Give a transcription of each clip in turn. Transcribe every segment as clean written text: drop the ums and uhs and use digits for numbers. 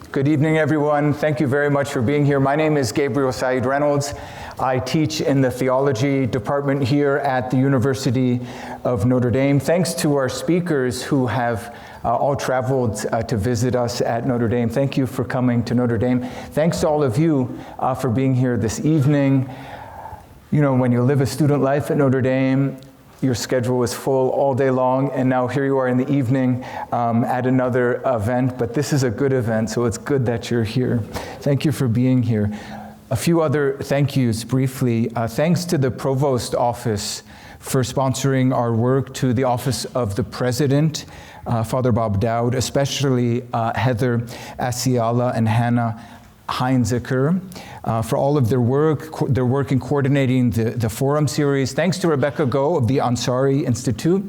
Good evening, everyone. Thank you very much for being here. My name is Gabriel Said Reynolds. I teach in the Theology department here at the University of Notre Dame. Thanks to our speakers who have all traveled to visit us at Notre Dame. Thank you for coming to Notre Dame. Thanks to all of you for being here this evening. You know, when you live a student life at Notre Dame, your schedule is full all day long, and now here you are in the evening at another event, but this is a good event, so it's good that you're here. Thank you for being here. A few other thank yous briefly. Thanks to the Provost Office for sponsoring our work, to the Office of the President, Father Bob Dowd, especially Heather Asiala and Hannah Heinziker, for all of their work in coordinating the forum series. Thanks to Rebecca Go of the Ansari Institute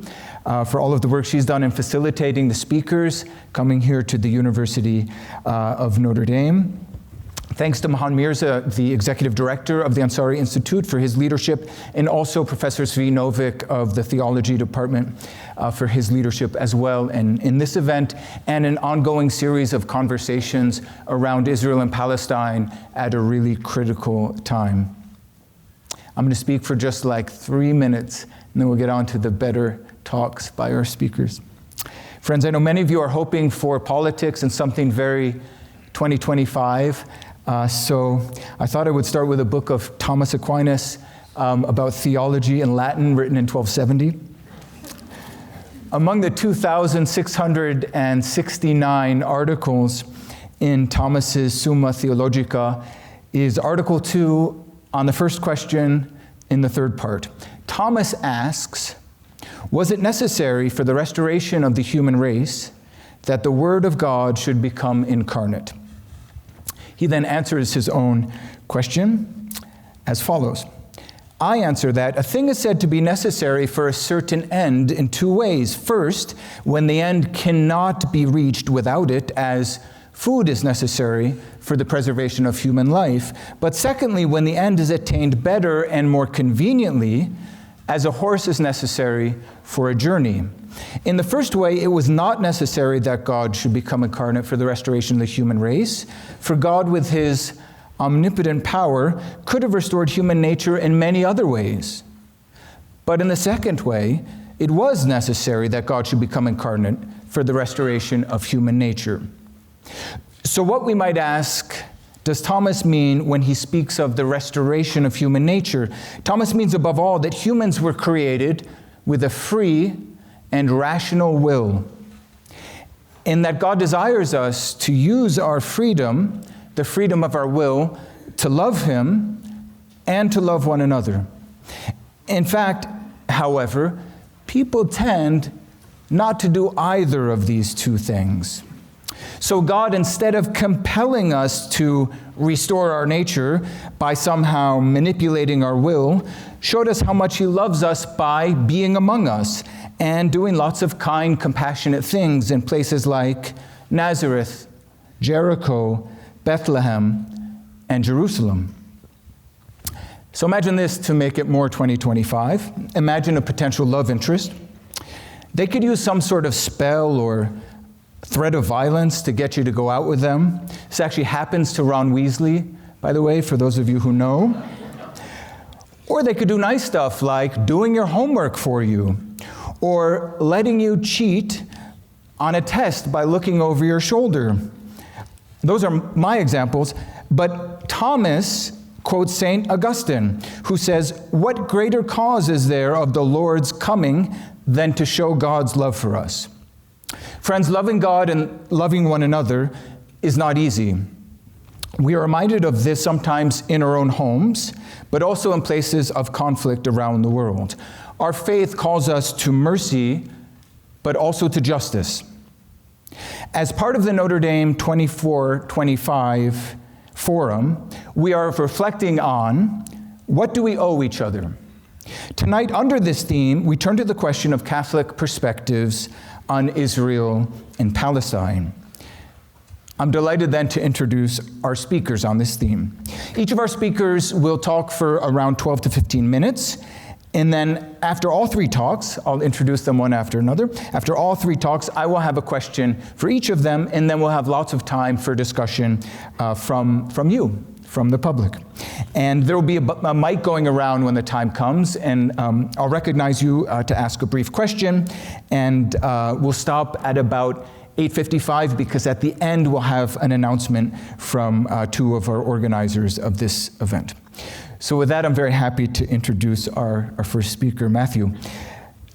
for all of the work she's done in facilitating the speakers coming here to the University of Notre Dame. Thanks to Mahan Mirza, the executive director of the Ansari Institute, for his leadership, and also Professor Svi Novick of the Theology department for his leadership as well in this event and an ongoing series of conversations around Israel and Palestine at a really critical time. I'm going to speak for just like 3 minutes, and then we'll get on to the better talks by our speakers. Friends, I know many of you are hoping for politics and something very 2025. So I thought I would start with a book of Thomas Aquinas about theology in Latin, written in 1270. Among the 2,669 articles in Thomas's Summa Theologica is Article 2 on the first question in the third part. Thomas asks, was it necessary for the restoration of the human race that the Word of God should become incarnate? He then answers his own question as follows. I answer that a thing is said to be necessary for a certain end in two ways. First, when the end cannot be reached without it, as food is necessary for the preservation of human life. But secondly, when the end is attained better and more conveniently, as a horse is necessary for a journey. In the first way, it was not necessary that God should become incarnate for the restoration of the human race, for God, with his omnipotent power, could have restored human nature in many other ways. But in the second way, it was necessary that God should become incarnate for the restoration of human nature. So what we might ask, does Thomas mean when he speaks of the restoration of human nature? Thomas means above all that humans were created with a free and rational will, and that God desires us to use our freedom, the freedom of our will, to love him and to love one another. In fact, however, people tend not to do either of these two things. So God, instead of compelling us to restore our nature by somehow manipulating our will, showed us how much he loves us by being among us and doing lots of kind, compassionate things in places like Nazareth, Jericho, Bethlehem, and Jerusalem. So imagine this to make it more 2025. Imagine a potential love interest. They could use some sort of spell or threat of violence to get you to go out with them. This actually happens to Ron Weasley, by the way, for those of you who know. Or they could do nice stuff like doing your homework for you, or letting you cheat on a test by looking over your shoulder. Those are my examples, but Thomas quotes St. Augustine, who says, what greater cause is there of the Lord's coming than to show God's love for us? Friends, loving God and loving one another is not easy. We are reminded of this sometimes in our own homes, but also in places of conflict around the world. Our faith calls us to mercy, but also to justice. As part of the Notre Dame 24-25 Forum, we are reflecting on what do we owe each other. Tonight, under this theme, we turn to the question of Catholic perspectives on Israel and Palestine. I'm delighted then to introduce our speakers on this theme. Each of our speakers will talk for around 12 to 15 minutes, And then after all three talks, I'll introduce them one after another. After all three talks, I will have a question for each of them, and then we'll have lots of time for discussion from you, from the public. And there will be a mic going around when the time comes, and I'll recognize you to ask a brief question, and we'll stop at about 8:55, because at the end we'll have an announcement from two of our organizers of this event. So with that, I'm very happy to introduce our first speaker, Matthew.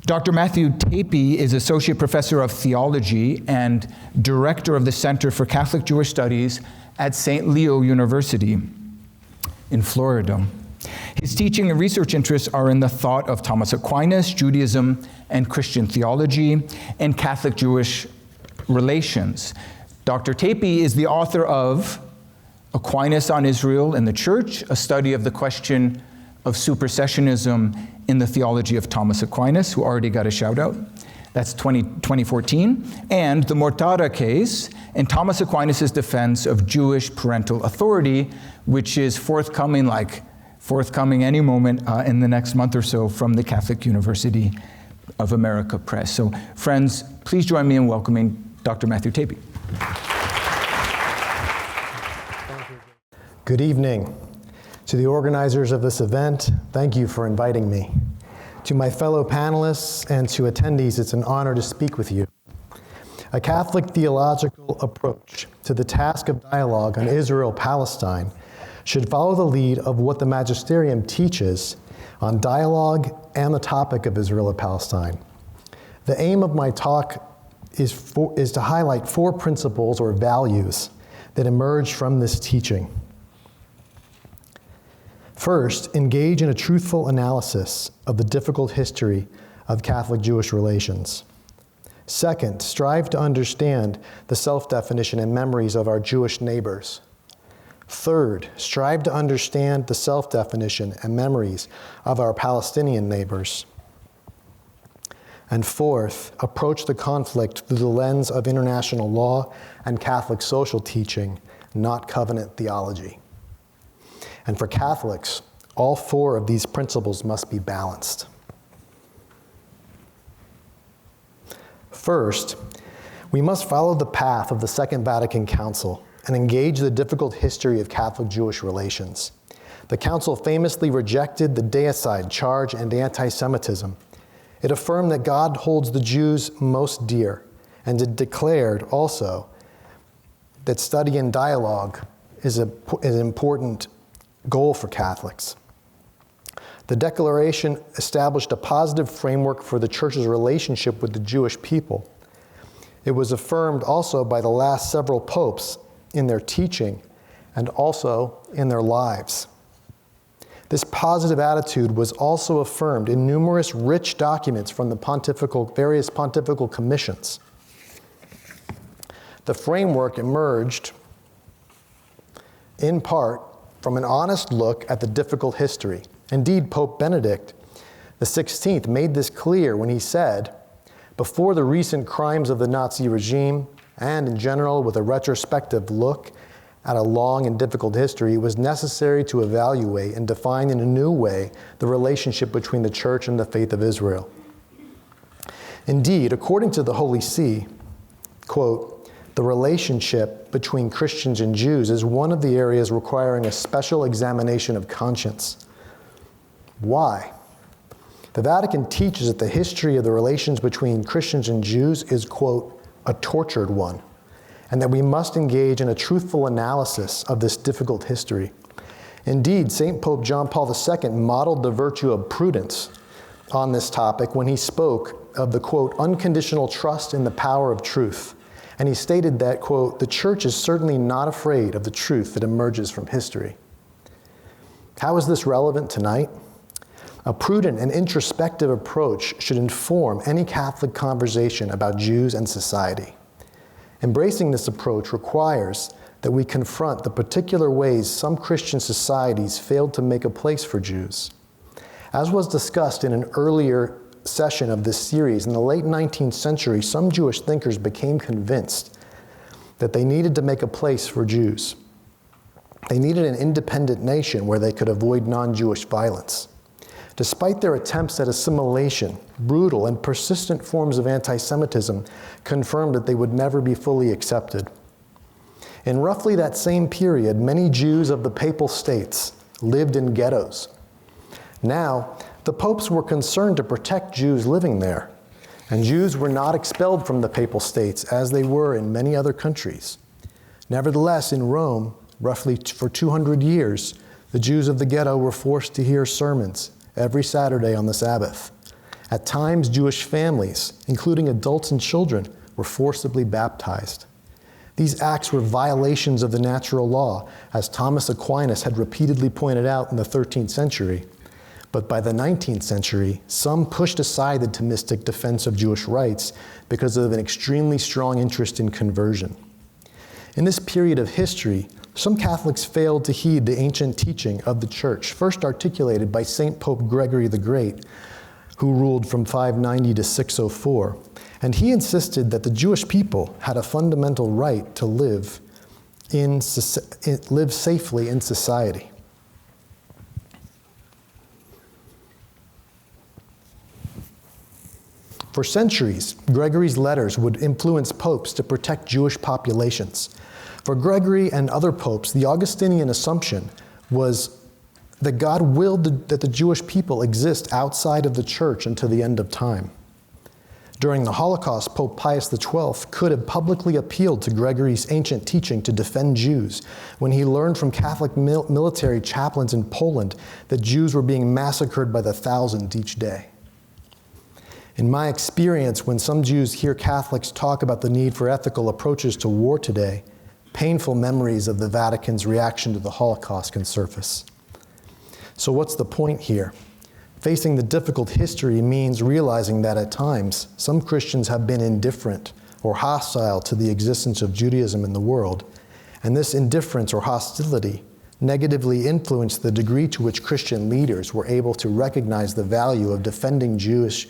Dr. Matthew Tapie is Associate Professor of Theology and Director of the Center for Catholic Jewish Studies at St. Leo University in Florida. His teaching and research interests are in the thought of Thomas Aquinas, Judaism and Christian theology, and Catholic-Jewish relations. Dr. Tapie is the author of Aquinas on Israel and the Church, a study of the question of supersessionism in the theology of Thomas Aquinas, who already got a shout out. That's 2014. And the Mortada case and Thomas Aquinas' defense of Jewish parental authority, which is forthcoming any moment in the next month or so from the Catholic University of America Press. So friends, please join me in welcoming Dr. Matthew Tapie. Good evening. To the organizers of this event, thank you for inviting me. To my fellow panelists and to attendees, it's an honor to speak with you. A Catholic theological approach to the task of dialogue on Israel-Palestine should follow the lead of what the Magisterium teaches on dialogue and the topic of Israel-Palestine. The aim of my talk is to highlight 4 principles or values that emerge from this teaching. First, engage in a truthful analysis of the difficult history of Catholic-Jewish relations. Second, strive to understand the self-definition and memories of our Jewish neighbors. Third, strive to understand the self-definition and memories of our Palestinian neighbors. And fourth, approach the conflict through the lens of international law and Catholic social teaching, not covenant theology. And for Catholics, all 4 of these principles must be balanced. First, we must follow the path of the Second Vatican Council and engage the difficult history of Catholic-Jewish relations. The Council famously rejected the deicide charge and anti-Semitism. It affirmed that God holds the Jews most dear, and it declared also that study and dialogue is an important goal for Catholics. The Declaration established a positive framework for the Church's relationship with the Jewish people. It was affirmed also by the last several popes in their teaching and also in their lives. This positive attitude was also affirmed in numerous rich documents from the various pontifical commissions. The framework emerged in part from an honest look at the difficult history. Indeed, Pope Benedict XVI made this clear when he said, before the recent crimes of the Nazi regime, and in general with a retrospective look at a long and difficult history, it was necessary to evaluate and define in a new way the relationship between the Church and the faith of Israel. Indeed, according to the Holy See, quote, the relationship between Christians and Jews is one of the areas requiring a special examination of conscience. Why? The Vatican teaches that the history of the relations between Christians and Jews is, quote, a tortured one, and that we must engage in a truthful analysis of this difficult history. Indeed, St. Pope John Paul II modeled the virtue of prudence on this topic when he spoke of the, quote, unconditional trust in the power of truth. And he stated that, quote, the Church is certainly not afraid of the truth that emerges from history. How is this relevant tonight? A prudent and introspective approach should inform any Catholic conversation about Jews and society. Embracing this approach requires that we confront the particular ways some Christian societies failed to make a place for Jews. As was discussed in an earlier session of this series, in the late 19th century, some Jewish thinkers became convinced that they needed to make a place for Jews. They needed an independent nation where they could avoid non-Jewish violence. Despite their attempts at assimilation, brutal and persistent forms of anti-Semitism confirmed that they would never be fully accepted. In roughly that same period, many Jews of the Papal States lived in ghettos. Now, the popes were concerned to protect Jews living there, and Jews were not expelled from the Papal States as they were in many other countries. Nevertheless, in Rome, roughly for 200 years, the Jews of the ghetto were forced to hear sermons every Saturday on the Sabbath. At times, Jewish families, including adults and children, were forcibly baptized. These acts were violations of the natural law, as Thomas Aquinas had repeatedly pointed out in the 13th century. But by the 19th century, some pushed aside the Thomistic defense of Jewish rights because of an extremely strong interest in conversion. In this period of history, some Catholics failed to heed the ancient teaching of the Church, first articulated by Saint Pope Gregory the Great, who ruled from 590 to 604. And he insisted that the Jewish people had a fundamental right to live safely in society. For centuries, Gregory's letters would influence popes to protect Jewish populations. For Gregory and other popes, the Augustinian assumption was that God willed that the Jewish people exist outside of the church until the end of time. During the Holocaust, Pope Pius XII could have publicly appealed to Gregory's ancient teaching to defend Jews when he learned from Catholic military chaplains in Poland that Jews were being massacred by the thousands each day. In my experience, when some Jews hear Catholics talk about the need for ethical approaches to war today, painful memories of the Vatican's reaction to the Holocaust can surface. So what's the point here? Facing the difficult history means realizing that at times, some Christians have been indifferent or hostile to the existence of Judaism in the world, and this indifference or hostility negatively influenced the degree to which Christian leaders were able to recognize the value of defending Jewish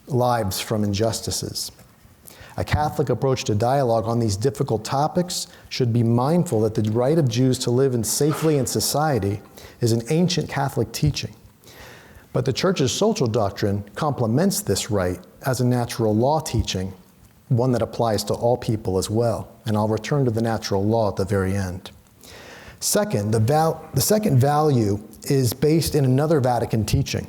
lives from injustices. A Catholic approach to dialogue on these difficult topics should be mindful that the right of Jews to live safely in society is an ancient Catholic teaching. But the Church's social doctrine complements this right as a natural law teaching, one that applies to all people as well. And I'll return to the natural law at the very end. Second, the second value is based in another Vatican teaching.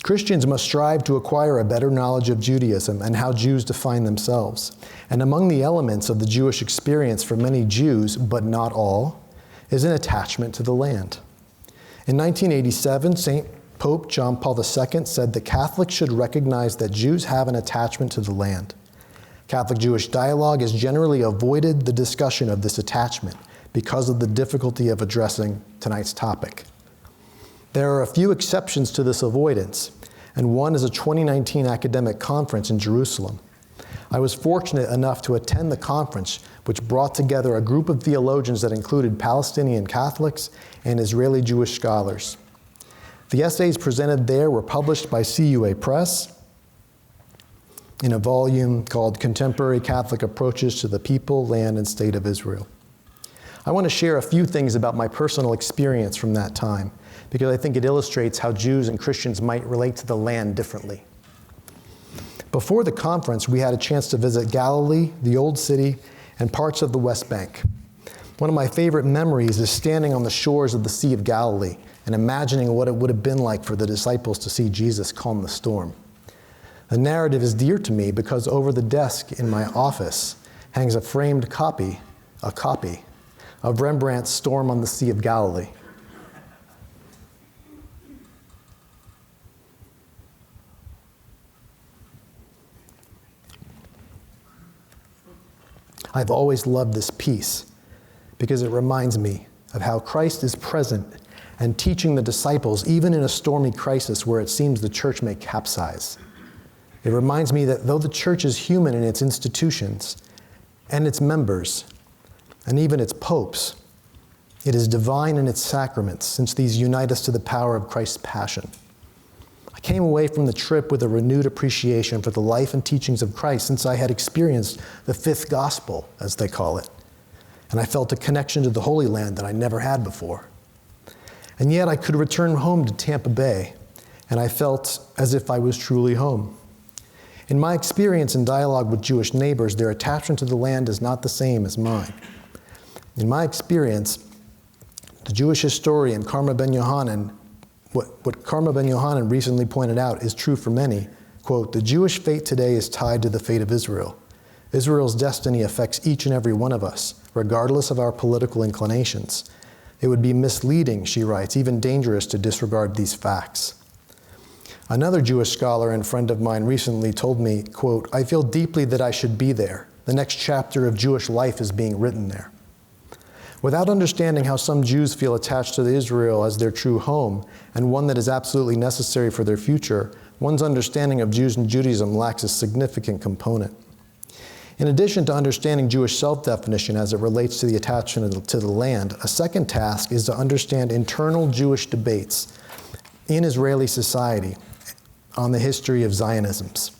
Christians must strive to acquire a better knowledge of Judaism and how Jews define themselves. And among the elements of the Jewish experience for many Jews, but not all, is an attachment to the land. In 1987, St. Pope John Paul II said that Catholics should recognize that Jews have an attachment to the land. Catholic-Jewish dialogue has generally avoided the discussion of this attachment because of the difficulty of addressing tonight's topic. There are a few exceptions to this avoidance, and one is a 2019 academic conference in Jerusalem. I was fortunate enough to attend the conference, which brought together a group of theologians that included Palestinian Catholics and Israeli Jewish scholars. The essays presented there were published by CUA Press in a volume called Contemporary Catholic Approaches to the People, Land, and State of Israel. I want to share a few things about my personal experience from that time, because I think it illustrates how Jews and Christians might relate to the land differently. Before the conference, we had a chance to visit Galilee, the Old City, and parts of the West Bank. One of my favorite memories is standing on the shores of the Sea of Galilee and imagining what it would have been like for the disciples to see Jesus calm the storm. The narrative is dear to me because over the desk in my office hangs a framed copy of Rembrandt's Storm on the Sea of Galilee. I've always loved this piece because it reminds me of how Christ is present and teaching the disciples even in a stormy crisis where it seems the church may capsize. It reminds me that though the church is human in its institutions and its members and even its popes, it is divine in its sacraments since these unite us to the power of Christ's passion. I came away from the trip with a renewed appreciation for the life and teachings of Christ since I had experienced the fifth gospel, as they call it. And I felt a connection to the Holy Land that I never had before. And yet I could return home to Tampa Bay, and I felt as if I was truly home. In my experience in dialogue with Jewish neighbors, their attachment to the land is not the same as mine. In my experience, the Jewish historian Karma Ben Yohanan, what Karma Ben Yohanan recently pointed out is true for many. Quote, "The Jewish fate today is tied to the fate of Israel. Israel's destiny affects each and every one of us, regardless of our political inclinations. It would be misleading," she writes, "even dangerous to disregard these facts." Another Jewish scholar and friend of mine recently told me, quote, "I feel deeply that I should be there. The next chapter of Jewish life is being written there." Without understanding how some Jews feel attached to Israel as their true home, and one that is absolutely necessary for their future, one's understanding of Jews and Judaism lacks a significant component. In addition to understanding Jewish self-definition as it relates to the attachment to the land, a second task is to understand internal Jewish debates in Israeli society on the history of Zionisms.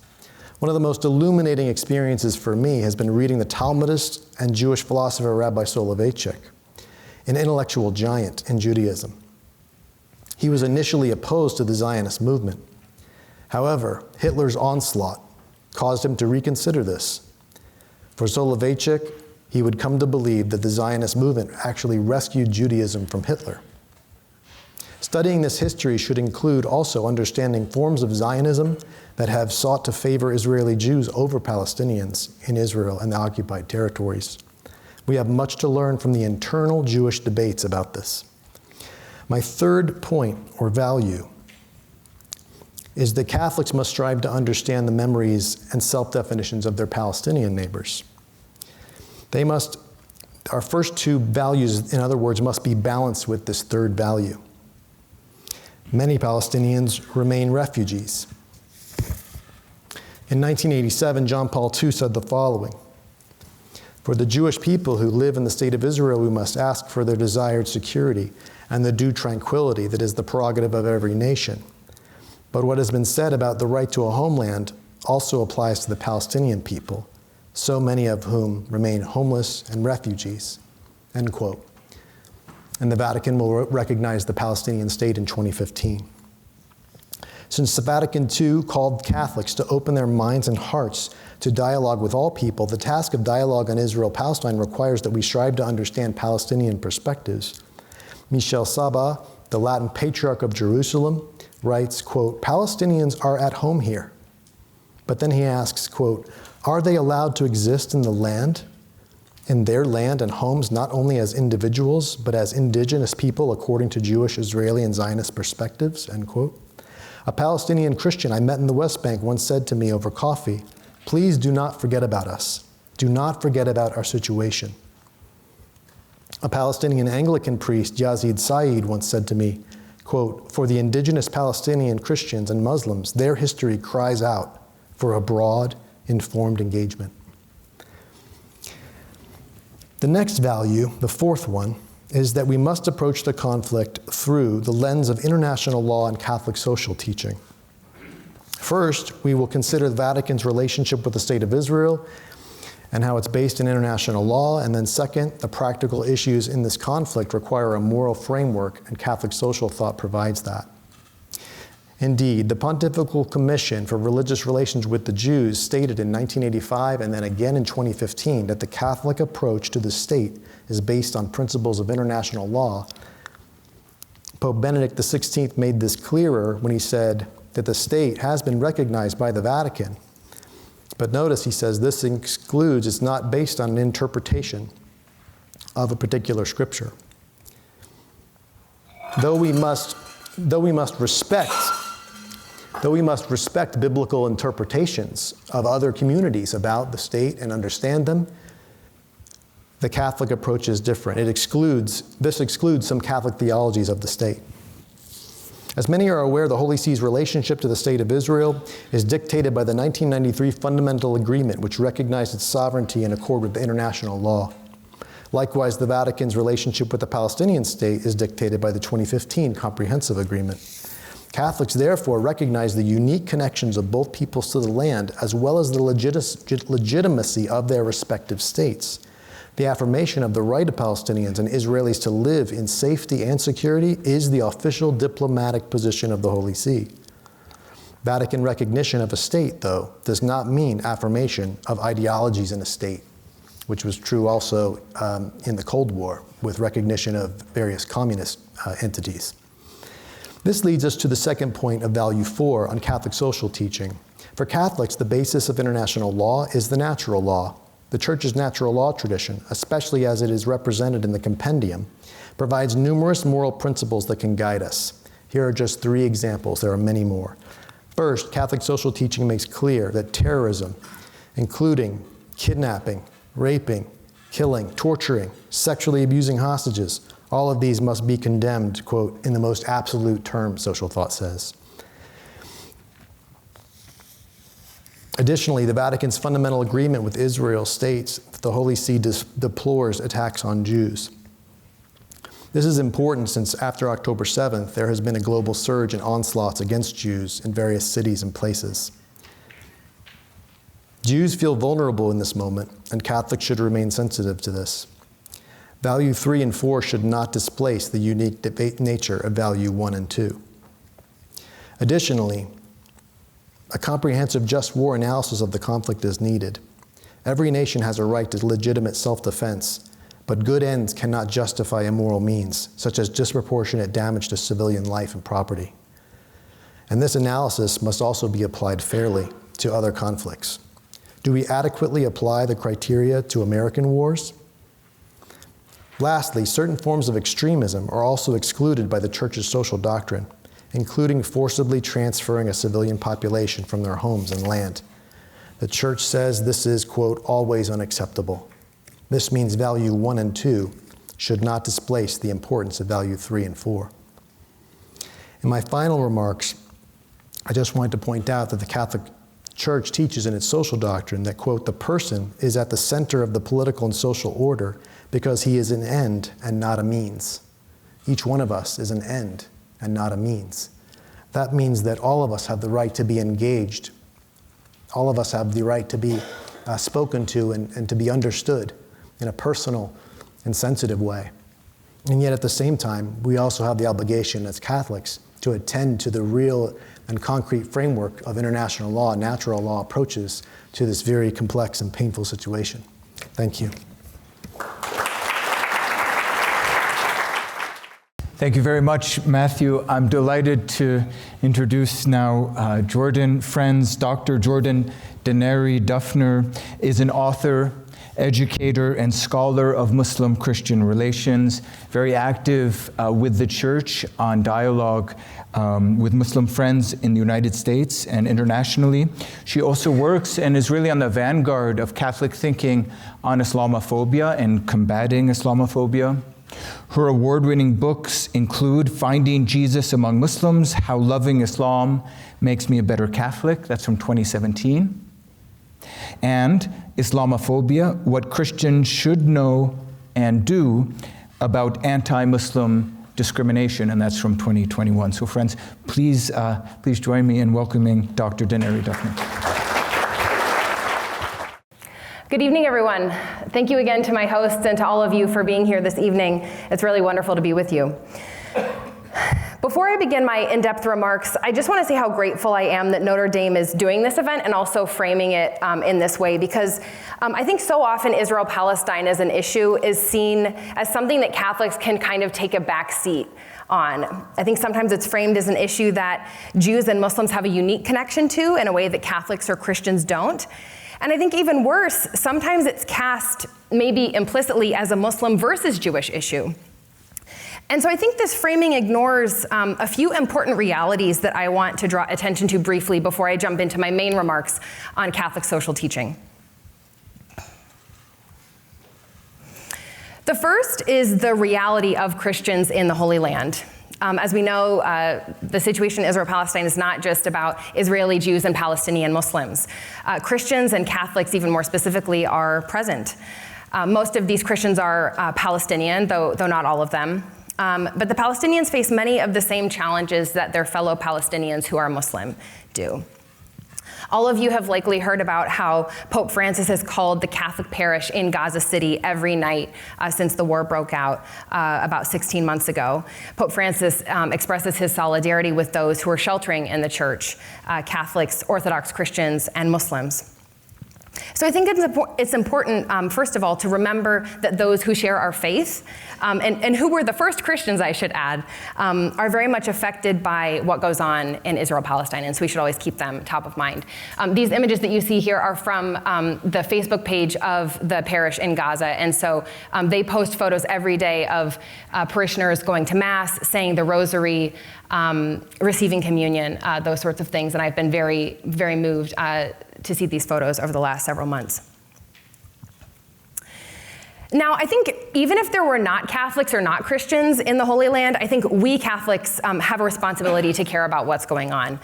One of the most illuminating experiences for me has been reading the Talmudist and Jewish philosopher Rabbi Soloveitchik, an intellectual giant in Judaism. He was initially opposed to the Zionist movement. However, Hitler's onslaught caused him to reconsider this. For Soloveitchik, he would come to believe that the Zionist movement actually rescued Judaism from Hitler. Studying this history should include also understanding forms of Zionism that have sought to favor Israeli Jews over Palestinians in Israel and the occupied territories. We have much to learn from the internal Jewish debates about this. My third point, or value, is that Catholics must strive to understand the memories and self-definitions of their Palestinian neighbors. Our first two values, in other words, must be balanced with this third value. Many Palestinians remain refugees. In 1987, John Paul II said the following: "For the Jewish people who live in the state of Israel, we must ask for their desired security and the due tranquility that is the prerogative of every nation. But what has been said about the right to a homeland also applies to the Palestinian people, so many of whom remain homeless and refugees." End quote. And the Vatican will recognize the Palestinian state in 2015. Since the Vatican II called Catholics to open their minds and hearts to dialogue with all people, the task of dialogue on Israel-Palestine requires that we strive to understand Palestinian perspectives. Michel Saba, the Latin Patriarch of Jerusalem, writes, quote, "Palestinians are at home here." But then he asks, quote, "Are they allowed to exist in the land, in their land and homes, not only as individuals, but as indigenous people according to Jewish, Israeli, and Zionist perspectives?" End quote. A Palestinian Christian I met in the West Bank once said to me over coffee, "Please do not forget about us. Do not forget about our situation." A Palestinian Anglican priest, Yazid Saeed, once said to me, quote, "For the indigenous Palestinian Christians and Muslims, their history cries out for a broad, informed engagement." The next value, the fourth one, is that we must approach the conflict through the lens of international law and Catholic social teaching. First, we will consider the Vatican's relationship with the State of Israel and how it's based in international law, and then second, the practical issues in this conflict require a moral framework, and Catholic social thought provides that. Indeed, the Pontifical Commission for Religious Relations with the Jews stated in 1985 and then again in 2015 that the Catholic approach to the state is based on principles of international law. Pope Benedict XVI made this clearer when he said that the state has been recognized by the Vatican. But notice he says this excludes, it's not based on an interpretation of a particular scripture. Though we must respect biblical interpretations of other communities about the state and understand them, the Catholic approach is different. This excludes some Catholic theologies of the state. As many are aware, the Holy See's relationship to the State of Israel is dictated by the 1993 Fundamental Agreement, which recognized its sovereignty in accord with the international law. Likewise, the Vatican's relationship with the Palestinian state is dictated by the 2015 Comprehensive Agreement. Catholics therefore recognize the unique connections of both peoples to the land, as well as the legitimacy of their respective states. The affirmation of the right of Palestinians and Israelis to live in safety and security is the official diplomatic position of the Holy See. Vatican recognition of a state, though, does not mean affirmation of ideologies in a state, which was true also in the Cold War with recognition of various communist entities. This leads us to the second point of value 4 on Catholic social teaching. For Catholics, the basis of international law is the natural law. The Church's natural law tradition, especially as it is represented in the compendium, provides numerous moral principles that can guide us. Here are just 3 examples. There are many more. First, Catholic social teaching makes clear that terrorism, including kidnapping, raping, killing, torturing, sexually abusing hostages, all of these must be condemned, quote, in the most absolute terms, social thought says. Additionally, the Vatican's fundamental agreement with Israel states that the Holy See deplores attacks on Jews. This is important since after October 7th, there has been a global surge in onslaughts against Jews in various cities and places. Jews feel vulnerable in this moment, and Catholics should remain sensitive to this. Value 3 and 4 should not displace the unique nature of value 1 and 2. Additionally, a comprehensive just war analysis of the conflict is needed. Every nation has a right to legitimate self-defense, but good ends cannot justify immoral means, such as disproportionate damage to civilian life and property. And this analysis must also be applied fairly to other conflicts. Do we adequately apply the criteria to American wars? Lastly, certain forms of extremism are also excluded by the Church's social doctrine, including forcibly transferring a civilian population from their homes and land. The Church says this is, quote, always unacceptable. This means value 1 and 2 should not displace the importance of value 3 and 4. In my final remarks, I just wanted to point out that the Catholic Church teaches in its social doctrine that, quote, the person is at the center of the political and social order because he is an end and not a means. Each one of us is an end and not a means. That means that all of us have the right to be engaged. All of us have the right to be spoken to and to be understood in a personal and sensitive way. And yet at the same time, we also have the obligation as Catholics to attend to the real and concrete framework of international law, natural law approaches to this very complex and painful situation. Thank you. Thank you very much, Matthew. I'm delighted to introduce now Jordan Friends. Dr. Jordan Denari Duffner is an author, educator, and scholar of Muslim-Christian relations, very active with the Church on dialogue with Muslim friends in the United States and internationally. She also works and is really on the vanguard of Catholic thinking on Islamophobia and combating Islamophobia. Her award-winning books include Finding Jesus Among Muslims, How Loving Islam Makes Me a Better Catholic, that's from 2017, and Islamophobia, What Christians Should Know and Do About Anti-Muslim Discrimination, and that's from 2021. So friends, please join me in welcoming Dr. Denari Duffner. Good evening, everyone. Thank you again to my hosts and to all of you for being here this evening. It's really wonderful to be with you. Before I begin my in-depth remarks, I just want to say how grateful I am that Notre Dame is doing this event and also framing it in this way, because I think so often Israel-Palestine as an issue is seen as something that Catholics can kind of take a back seat on. I think sometimes it's framed as an issue that Jews and Muslims have a unique connection to in a way that Catholics or Christians don't. And I think even worse, sometimes it's cast maybe implicitly as a Muslim versus Jewish issue. And so I think this framing ignores a few important realities that I want to draw attention to briefly before I jump into my main remarks on Catholic social teaching. The first is the reality of Christians in the Holy Land. As we know, the situation in Israel-Palestine is not just about Israeli Jews and Palestinian Muslims. Christians and Catholics, even more specifically, are present. Most of these Christians are Palestinian, though not all of them. But the Palestinians face many of the same challenges that their fellow Palestinians who are Muslim do. All of you have likely heard about how Pope Francis has called the Catholic parish in Gaza City every night since the war broke out about 16 months ago. Pope Francis expresses his solidarity with those who are sheltering in the church, Catholics, Orthodox Christians, and Muslims. So I think it's important, first of all, to remember that those who share our faith, and who were the first Christians, I should add, are very much affected by what goes on in Israel-Palestine, and so we should always keep them top of mind. These images that you see here are from the Facebook page of the parish in Gaza, and so they post photos every day of parishioners going to Mass, saying the Rosary, receiving communion, those sorts of things, and I've been very, very moved to see these photos over the last several months. Now, I think even if there were not Catholics or not Christians in the Holy Land, I think we Catholics have a responsibility to care about what's going on.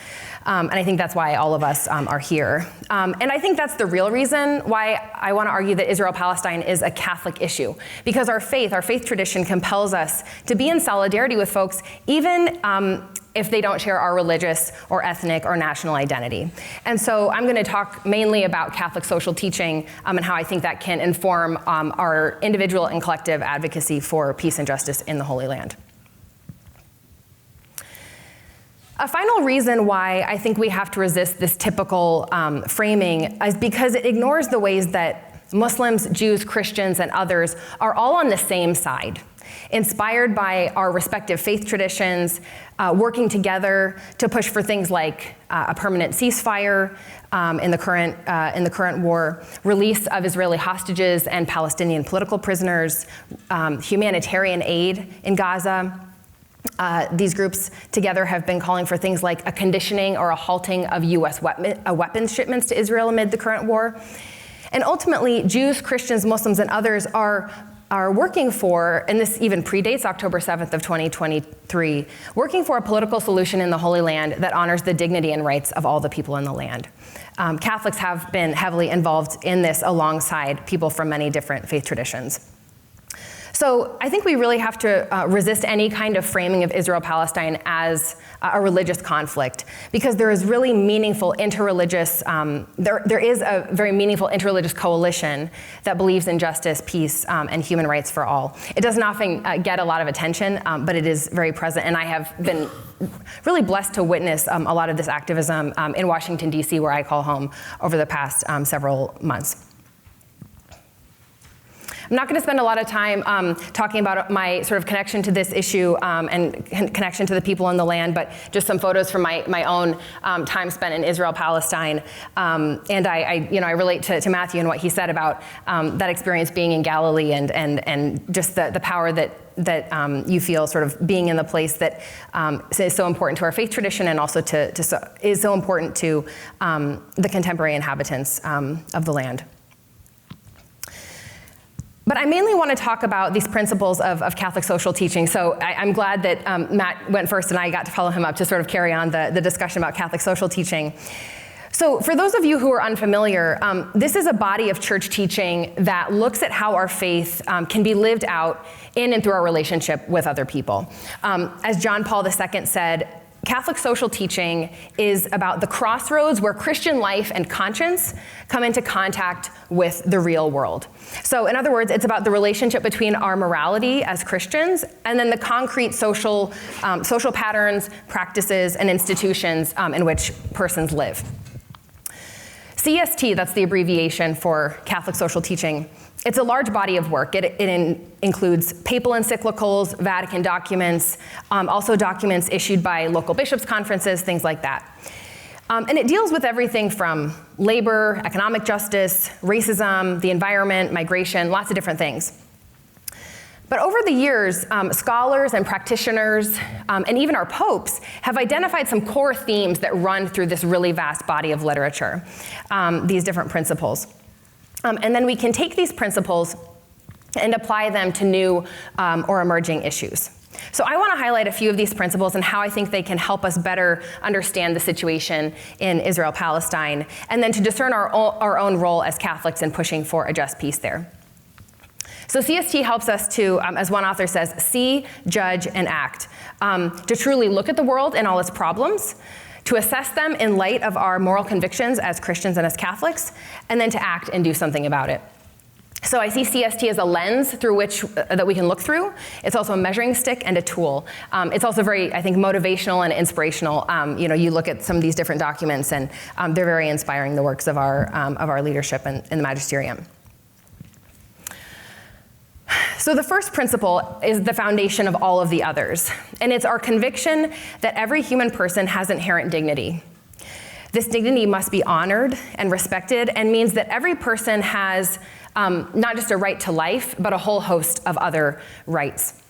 And I think that's why all of us are here. And I think that's the real reason why I want to argue that Israel-Palestine is a Catholic issue. Because our faith tradition compels us to be in solidarity with folks, even if they don't share our religious or ethnic or national identity. And so I'm going to talk mainly about Catholic social teaching and how I think that can inform our individual and collective advocacy for peace and justice in the Holy Land. A final reason why I think we have to resist this typical framing is because it ignores the ways that Muslims, Jews, Christians, and others are all on the same side, inspired by our respective faith traditions, working together to push for things like a permanent ceasefire in the current war, release of Israeli hostages and Palestinian political prisoners, humanitarian aid in Gaza. These groups together have been calling for things like a conditioning or a halting of U.S. weapons shipments to Israel amid the current war. And ultimately, Jews, Christians, Muslims, and others are working for, and this even predates October 7th of 2023, working for a political solution in the Holy Land that honors the dignity and rights of all the people in the land. Catholics have been heavily involved in this alongside people from many different faith traditions. So I think we really have to resist any kind of framing of Israel-Palestine as a religious conflict, because there is really meaningful interreligious, there is a very meaningful interreligious coalition that believes in justice, peace, and human rights for all. It doesn't often get a lot of attention, but it is very present, and I have been really blessed to witness a lot of this activism in Washington, D.C., where I call home, over the past several months. I'm not going to spend a lot of time talking about my sort of connection to this issue and connection to the people in the land, but just some photos from my own time spent in Israel-Palestine. And I relate to Matthew and what he said about that experience being in Galilee and just the power that you feel sort of being in the place that is so important to our faith tradition and also is so important to the contemporary inhabitants of the land. But I mainly want to talk about these principles of Catholic social teaching. So I'm glad that Matt went first and I got to follow him up to sort of carry on the discussion about Catholic social teaching. So for those of you who are unfamiliar, this is a body of church teaching that looks at how our faith can be lived out in and through our relationship with other people. As John Paul II said, Catholic social teaching is about the crossroads where Christian life and conscience come into contact with the real world. So in other words, it's about the relationship between our morality as Christians and then the concrete social patterns, practices, and institutions in which persons live. CST, that's the abbreviation for Catholic social teaching. It's a large body of work. It includes papal encyclicals, Vatican documents, also documents issued by local bishops' conferences, things like that. And it deals with everything from labor, economic justice, racism, the environment, migration, lots of different things. But over the years, scholars and practitioners, and even our popes, have identified some core themes that run through this really vast body of literature, these different principles. And then we can take these principles and apply them to new or emerging issues. So I want to highlight a few of these principles and how I think they can help us better understand the situation in Israel-Palestine, and then to discern our own role as Catholics in pushing for a just peace there. So CST helps us to, as one author says, see, judge, and act, to truly look at the world and all its problems, to assess them in light of our moral convictions as Christians and as Catholics, and then to act and do something about it. So I see CST as a lens through which that we can look through. It's also a measuring stick and a tool. It's also very, I think, motivational and inspirational. You look at some of these different documents, and they're very inspiring, the works of our leadership in the magisterium. So the first principle is the foundation of all of the others, and it's our conviction that every human person has inherent dignity. This dignity must be honored and respected, and means that every person has not just a right to life, but a whole host of other rights.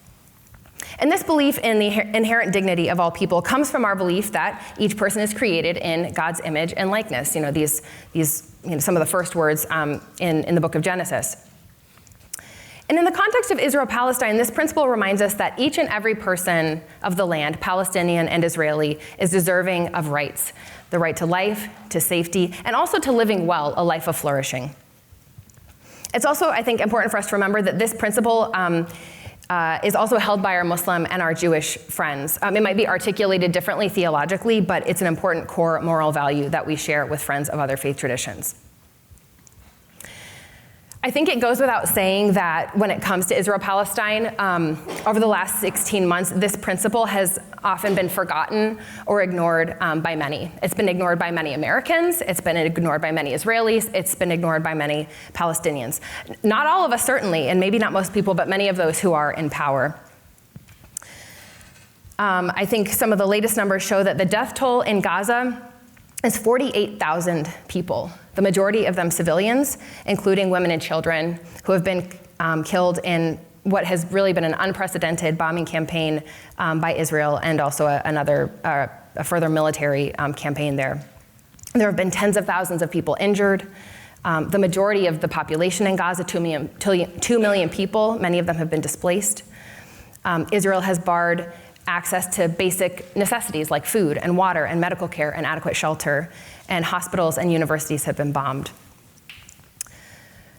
And this belief in the inherent dignity of all people comes from our belief that each person is created in God's image and likeness. Some of the first words in the book of Genesis. And in the context of Israel-Palestine, this principle reminds us that each and every person of the land, Palestinian and Israeli, is deserving of rights. The right to life, to safety, and also to living well, a life of flourishing. It's also, I think, important for us to remember that this principle is also held by our Muslim and our Jewish friends. It might be articulated differently theologically, but it's an important core moral value that we share with friends of other faith traditions. I think it goes without saying that when it comes to Israel-Palestine, over the last 16 months, this principle has often been forgotten or ignored by many. It's been ignored by many Americans, it's been ignored by many Israelis, it's been ignored by many Palestinians. Not all of us, certainly, and maybe not most people, but many of those who are in power. I think some of the latest numbers show that the death toll in Gaza is 48,000 people, the majority of them civilians, including women and children, who have been killed in what has really been an unprecedented bombing campaign by Israel, and also a further military campaign there. There have been tens of thousands of people injured. The majority of the population in Gaza, 2 million people, many of them have been displaced. Israel has barred access to basic necessities like food and water and medical care and adequate shelter, and hospitals and universities have been bombed.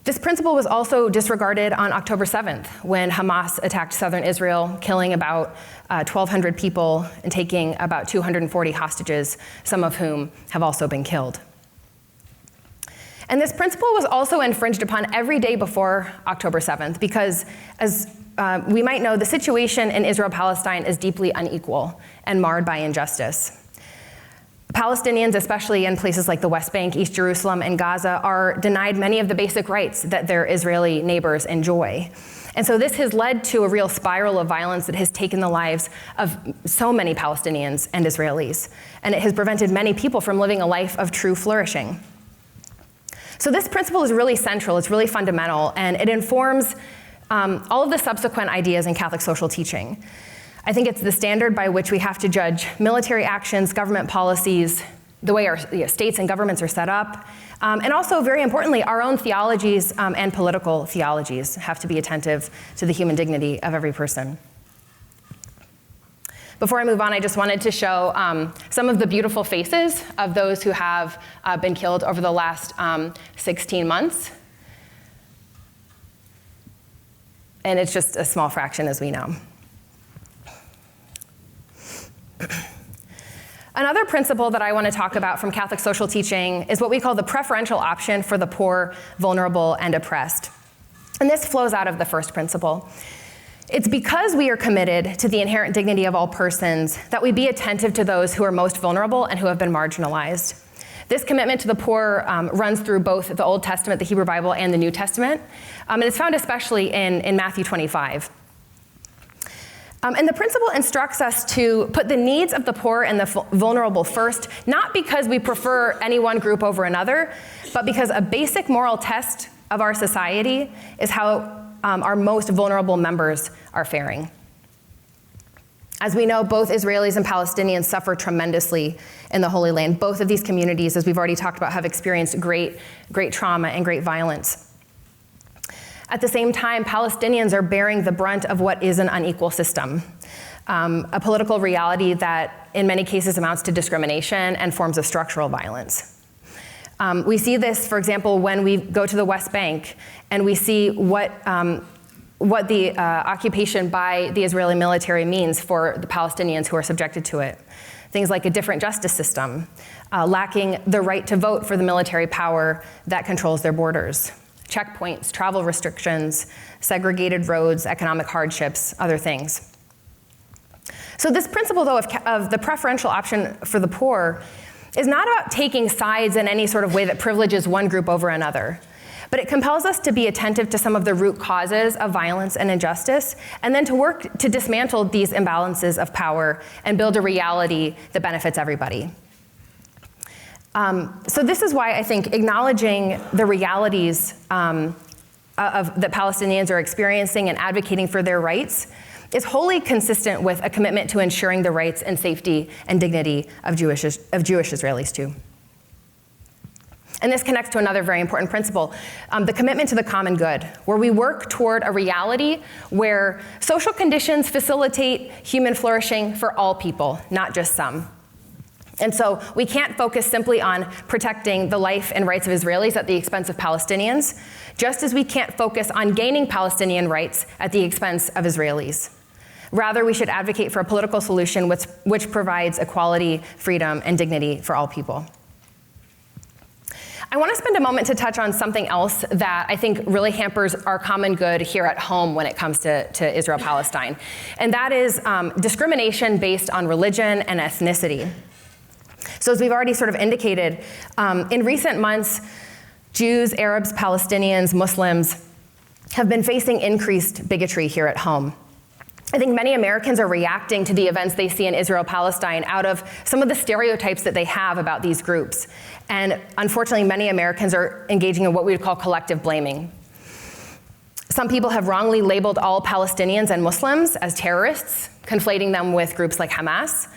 This principle was also disregarded on October 7th when Hamas attacked southern Israel, killing about 1,200 people and taking about 240 hostages, some of whom have also been killed. And this principle was also infringed upon every day before October 7th because, as we might know, the situation in Israel-Palestine is deeply unequal and marred by injustice. Palestinians, especially in places like the West Bank, East Jerusalem, and Gaza, are denied many of the basic rights that their Israeli neighbors enjoy. And so this has led to a real spiral of violence that has taken the lives of so many Palestinians and Israelis, and it has prevented many people from living a life of true flourishing. So this principle is really central, it's really fundamental, and it informs all of the subsequent ideas in Catholic social teaching. I think it's the standard by which we have to judge military actions, government policies, the way our states and governments are set up, and also, very importantly, our own theologies and political theologies have to be attentive to the human dignity of every person. Before I move on, I just wanted to show some of the beautiful faces of those who have been killed over the last 16 months. And it's just a small fraction, as we know. Another principle that I want to talk about from Catholic social teaching is what we call the preferential option for the poor, vulnerable, and oppressed. And this flows out of the first principle. It's because we are committed to the inherent dignity of all persons that we be attentive to those who are most vulnerable and who have been marginalized. This commitment to the poor runs through both the Old Testament, the Hebrew Bible, and the New Testament. And it's found especially in Matthew 25. And the principle instructs us to put the needs of the poor and the vulnerable first, not because we prefer any one group over another, but because a basic moral test of our society is how our most vulnerable members are faring. As we know, both Israelis and Palestinians suffer tremendously in the Holy Land. Both of these communities, as we've already talked about, have experienced great trauma and great violence. At the same time, Palestinians are bearing the brunt of what is an unequal system, a political reality that in many cases amounts to discrimination and forms of structural violence. We see this, for example, when we go to the West Bank and we see what the occupation by the Israeli military means for the Palestinians who are subjected to it. things like a different justice system, lacking the right to vote for the military power that controls their borders, checkpoints, travel restrictions, segregated roads, economic hardships, other things. So this principle, though, of the preferential option for the poor is not about taking sides in any sort of way that privileges one group over another, but it compels us to be attentive to some of the root causes of violence and injustice, and then to work to dismantle these imbalances of power and build a reality that benefits everybody. So this is why I think acknowledging the realities that Palestinians are experiencing and advocating for their rights is wholly consistent with a commitment to ensuring the rights and safety and dignity of Jewish Israelis too. And this connects to another very important principle, the commitment to the common good, where we work toward a reality where social conditions facilitate human flourishing for all people, not just some. And so we can't focus simply on protecting the life and rights of Israelis at the expense of Palestinians, just as we can't focus on gaining Palestinian rights at the expense of Israelis. Rather, we should advocate for a political solution which provides equality, freedom, and dignity for all people. I want to spend a moment to touch on something else that I think really hampers our common good here at home when it comes to Israel-Palestine, and that is discrimination based on religion and ethnicity. So as we've already sort of indicated, in recent months, Jews, Arabs, Palestinians, Muslims have been facing increased bigotry here at home. I think many Americans are reacting to the events they see in Israel-Palestine out of some of the stereotypes that they have about these groups. And unfortunately, many Americans are engaging in what we would call collective blaming. Some people have wrongly labeled all Palestinians and Muslims as terrorists, conflating them with groups like Hamas.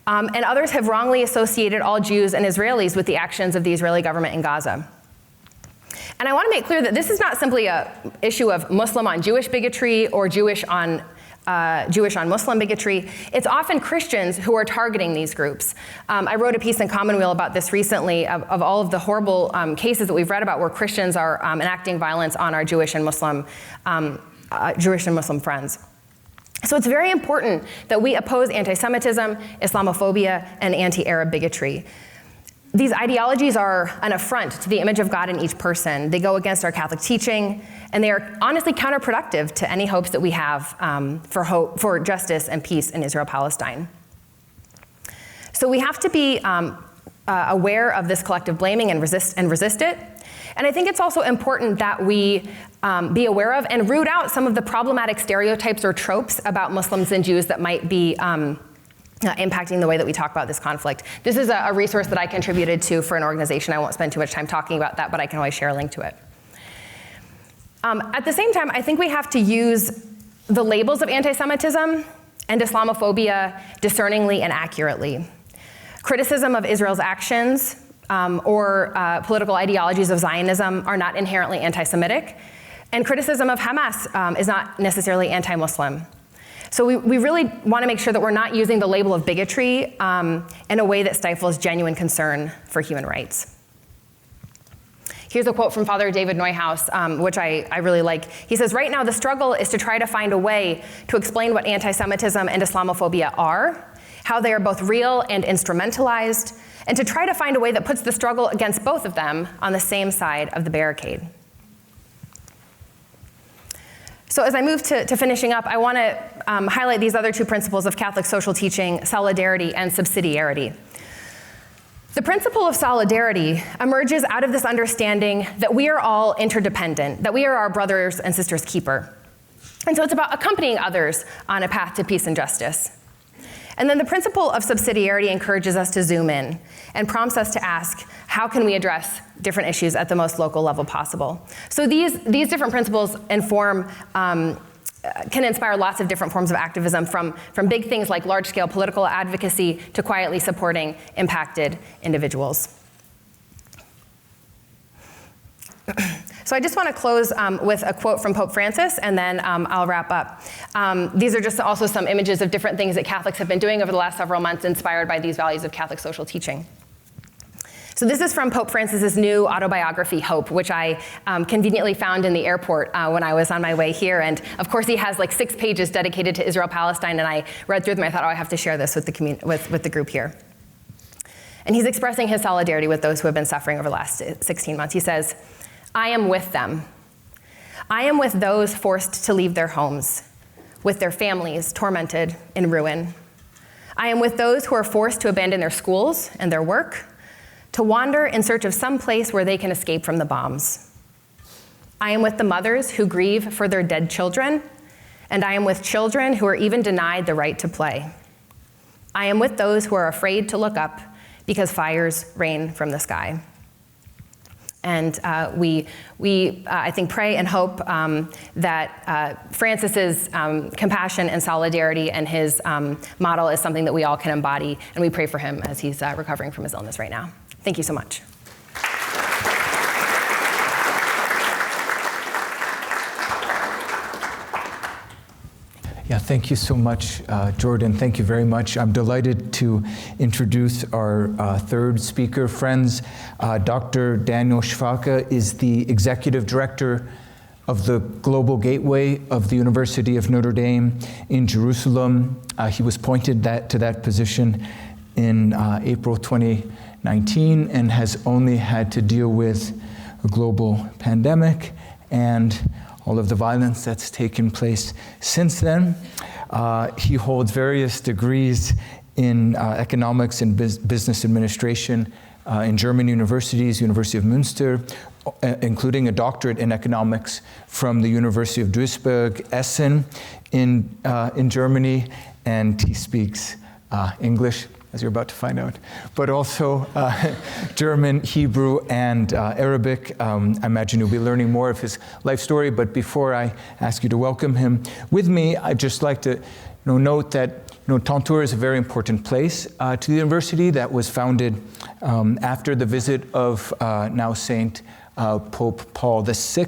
And others have wrongly associated all Jews and Israelis with the actions of the Israeli government in Gaza. And I want to make clear that this is not simply an issue of Muslim on Jewish bigotry or Jewish on Muslim bigotry. It's often Christians who are targeting these groups. I wrote a piece in Commonweal about this recently of all of the horrible cases that we've read about where Christians are enacting violence on our Jewish and Muslim friends. So it's very important that we oppose anti-Semitism, Islamophobia, and anti-Arab bigotry. These ideologies are an affront to the image of God in each person. They go against our Catholic teaching, and they are honestly counterproductive to any hopes that we have for justice and peace in Israel-Palestine. So we have to be aware of this collective blaming and resist it. And I think it's also important that we be aware of and root out some of the problematic stereotypes or tropes about Muslims and Jews that might be impacting the way that we talk about this conflict. This is a resource that I contributed to for an organization. I won't spend too much time talking about that, but I can always share a link to it. At the same time, I think we have to use the labels of anti-Semitism and Islamophobia discerningly and accurately. Criticism of Israel's actions or political ideologies of Zionism are not inherently anti-Semitic, and criticism of Hamas is not necessarily anti-Muslim. So we really want to make sure that we're not using the label of bigotry in a way that stifles genuine concern for human rights. Here's a quote from Father David Neuhaus, which I really like. He says, "Right now the struggle is to try to find a way to explain what anti-Semitism and Islamophobia are, how they are both real and instrumentalized, and to try to find a way that puts the struggle against both of them on the same side of the barricade." So as I move to finishing up, I want to highlight these other two principles of Catholic social teaching, solidarity and subsidiarity. The principle of solidarity emerges out of this understanding that we are all interdependent, that we are our brothers and sisters' keeper. And so it's about accompanying others on a path to peace and justice. And then the principle of subsidiarity encourages us to zoom in and prompts us to ask, how can we address different issues at the most local level possible? So these different principles can inspire lots of different forms of activism, from big things like large-scale political advocacy to quietly supporting impacted individuals. So I just want to close with a quote from Pope Francis, and then I'll wrap up. These are just also some images of different things that Catholics have been doing over the last several months, inspired by these values of Catholic social teaching. So this is from Pope Francis's new autobiography, Hope, which I conveniently found in the airport when I was on my way here. And of course, he has like 6 pages dedicated to Israel-Palestine, and I read through them. I thought, oh, I have to share this with the group here. And he's expressing his solidarity with those who have been suffering over the last 16 months. He says, I am with them. I am with those forced to leave their homes, with their families tormented in ruin. I am with those who are forced to abandon their schools and their work, to wander in search of some place where they can escape from the bombs. I am with the mothers who grieve for their dead children, and I am with children who are even denied the right to play. I am with those who are afraid to look up because fires rain from the sky. And we I think, pray and hope that Francis's compassion and solidarity and his model is something that we all can embody, and we pray for him as he's recovering from his illness right now. Thank you so much. Yeah, thank you so much, Jordan. Thank you very much. I'm delighted to introduce our third speaker. Friends, Dr. Daniel Schwake is the executive director of the Global Gateway of the University of Notre Dame in Jerusalem. He was appointed to that position in April 2019 and has only had to deal with a global pandemic and all of the violence that's taken place since then. He holds various degrees in economics and business administration in German universities, University of Münster, including a doctorate in economics from the University of Duisburg, Essen in Germany, and he speaks English, as you're about to find out, but also German, Hebrew, and Arabic. I imagine you'll be learning more of his life story, but before I ask you to welcome him with me, I'd just like to note that Tantur is a very important place to the university that was founded after the visit of now Saint Pope Paul VI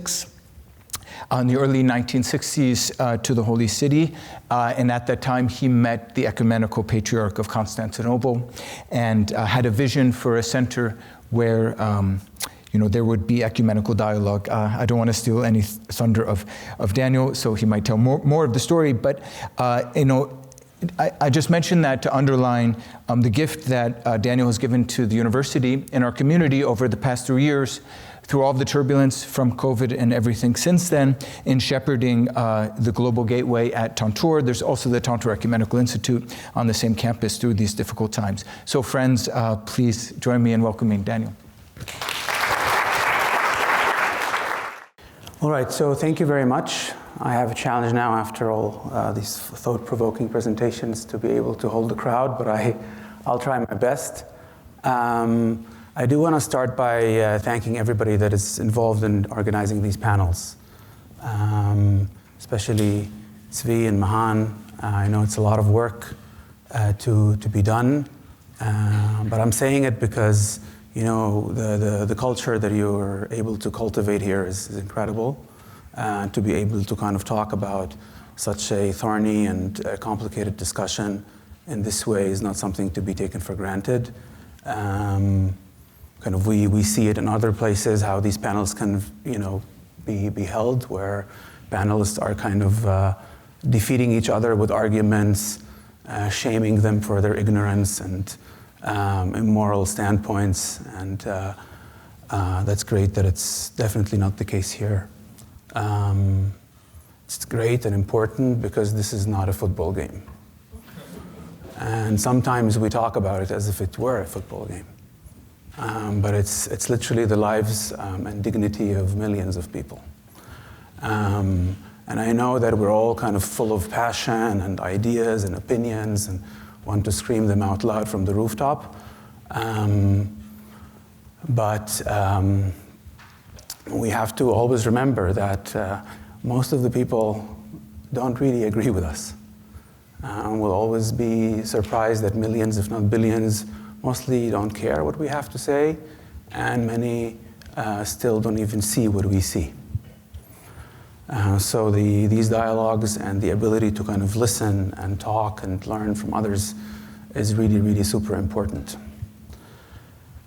in the early 1960s to the Holy City. And at that time, he met the Ecumenical Patriarch of Constantinople and had a vision for a center where there would be ecumenical dialogue. I don't want to steal any thunder of Daniel, so he might tell more of the story. But I just mentioned that to underline the gift that Daniel has given to the university and our community over the past 3 years, through all of the turbulence from COVID and everything since then, in shepherding the Global Gateway at Tantur. There's also the Tantur Ecumenical Institute on the same campus through these difficult times. So friends, please join me in welcoming Daniel. All right, so thank you very much. I have a challenge now after all these thought-provoking presentations to be able to hold the crowd, but I'll try my best. I do want to start by thanking everybody that is involved in organizing these panels, especially Zvi and Mahan. I know it's a lot of work to be done, but I'm saying it because the culture that you're able to cultivate here is incredible. To be able to kind of talk about such a thorny and complicated discussion in this way is not something to be taken for granted. We see it in other places, how these panels can, be held, where panelists are kind of defeating each other with arguments, shaming them for their ignorance and immoral standpoints, and that's great that it's definitely not the case here. It's great and important because this is not a football game. And sometimes we talk about it as if it were a football game. But it's literally the lives and dignity of millions of people. And I know that we're all kind of full of passion and ideas and opinions and want to scream them out loud from the rooftop. But we have to always remember that most of the people don't really agree with us. We'll always be surprised that millions, if not billions, mostly don't care what we have to say, and many still don't even see what we see. So these dialogues and the ability to kind of listen and talk and learn from others is really, really super important.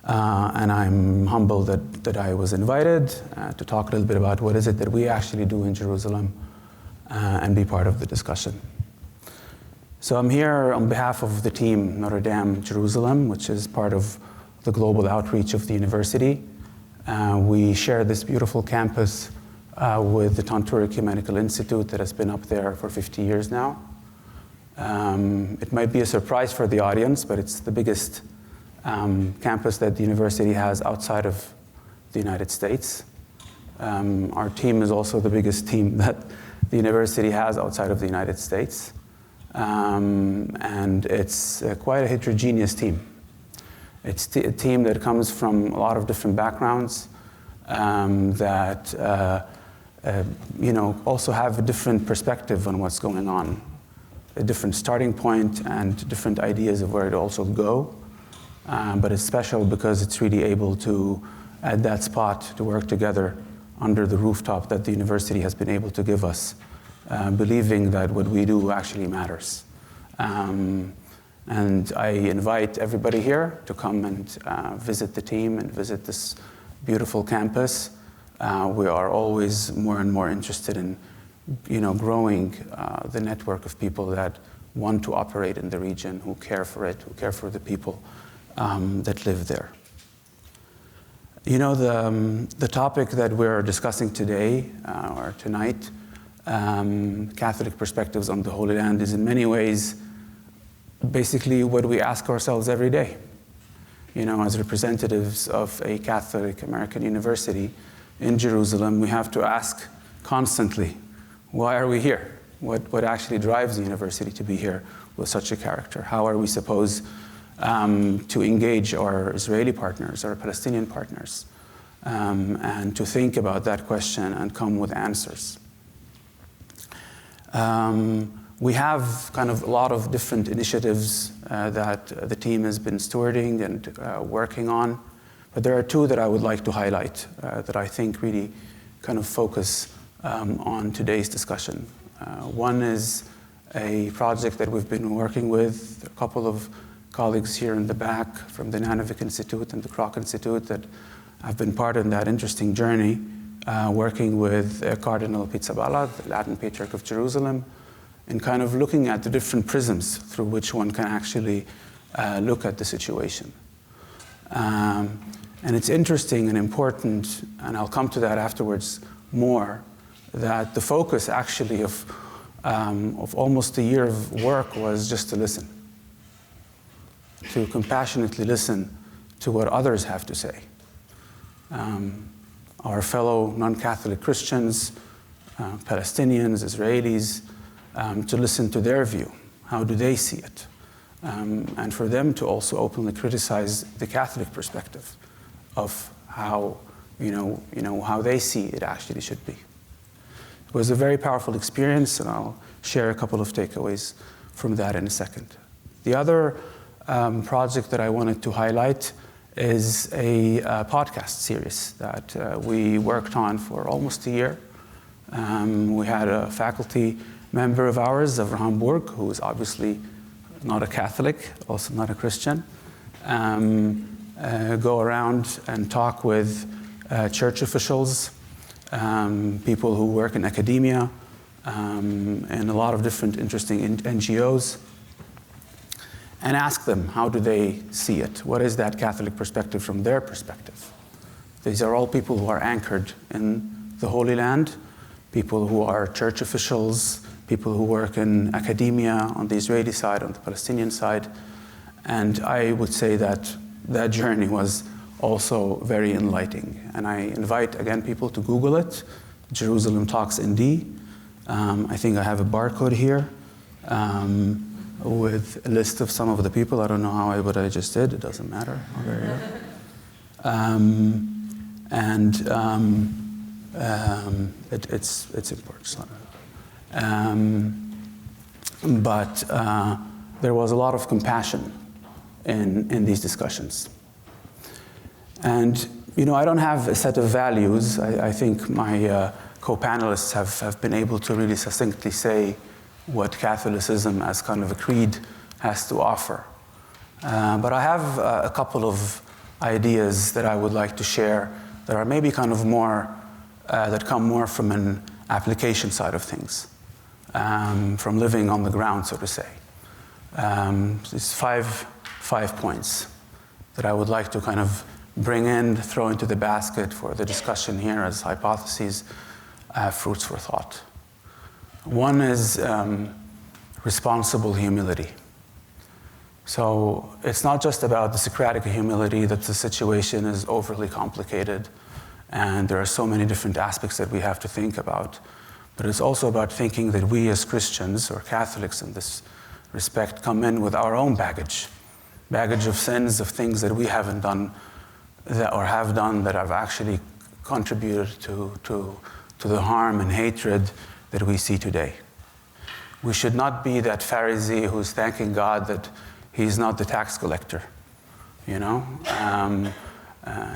And I'm humbled that I was invited to talk a little bit about what is it that we actually do in Jerusalem and be part of the discussion. So I'm here on behalf of the team Notre Dame Jerusalem, which is part of the global outreach of the university. We share this beautiful campus with the Tantur Ecumenical Institute that has been up there for 50 years now. It might be a surprise for the audience, but it's the biggest campus that the university has outside of the United States. Our team is also the biggest team that the university has outside of the United States. And it's quite a heterogeneous team. It's a team that comes from a lot of different backgrounds that also have a different perspective on what's going on, a different starting point and different ideas of where to also go. But it's special because it's really able to, at that spot, to work together under the rooftop that the university has been able to give us, believing that what we do actually matters. And I invite everybody here to come and visit the team and visit this beautiful campus. We are always more and more interested in, growing the network of people that want to operate in the region, who care for it, who care for the people that live there. The topic that we're discussing today or tonight, Catholic perspectives on the Holy Land, is in many ways basically what we ask ourselves every day. As representatives of a Catholic American university in Jerusalem, we have to ask constantly, why are we here? What actually drives the university to be here with such a character? How are we supposed to engage our Israeli partners, our Palestinian partners, and to think about that question and come with answers? We have kind of a lot of different initiatives that the team has been stewarding and working on, but there are two that I would like to highlight that I think really kind of focus on today's discussion. One is a project that we've been working with a couple of colleagues here in the back from the Nanovic Institute and the Kroc Institute that have been part of that interesting journey, working with Cardinal Pizzaballa, the Latin Patriarch of Jerusalem, and kind of looking at the different prisms through which one can actually look at the situation. And it's interesting and important, and I'll come to that afterwards more, that the focus actually of almost a year of work was just to listen, to compassionately listen to what others have to say. Our fellow non-Catholic Christians, Palestinians, Israelis, to listen to their view. How do they see it? And for them to also openly criticize the Catholic perspective of how, how they see it actually should be. It was a very powerful experience, and I'll share a couple of takeaways from that in a second. The other project that I wanted to highlight is a podcast series that we worked on for almost a year. We had a faculty member of ours, Avraham Burg, who is obviously not a Catholic, also not a Christian, go around and talk with church officials, people who work in academia, and a lot of different interesting NGOs, and ask them, how do they see it? What is that Catholic perspective from their perspective? These are all people who are anchored in the Holy Land, people who are church officials, people who work in academia on the Israeli side, on the Palestinian side. And I would say that that journey was also very enlightening. And I invite, again, people to Google it, Jerusalem Talks ND. I think I have a barcode here with a list of some of the people. I don't know what I just did. It doesn't matter. It's important. But there was a lot of compassion in these discussions. And, I don't have a set of values. I think my co-panelists have been able to really succinctly say what Catholicism as kind of a creed has to offer. But I have a couple of ideas that I would like to share that are maybe kind of more, that come more from an application side of things, from living on the ground, so to say. It's five points that I would like to kind of bring in, throw into the basket for the discussion here as hypotheses, fruits for thought. One is responsible humility. So it's not just about the Socratic humility that the situation is overly complicated and there are so many different aspects that we have to think about, but it's also about thinking that we as Christians, or Catholics in this respect, come in with our own baggage of sins, of things that we haven't done or have done that have actually contributed to the harm and hatred that we see today. We should not be that Pharisee who's thanking God that he's not the tax collector, you know?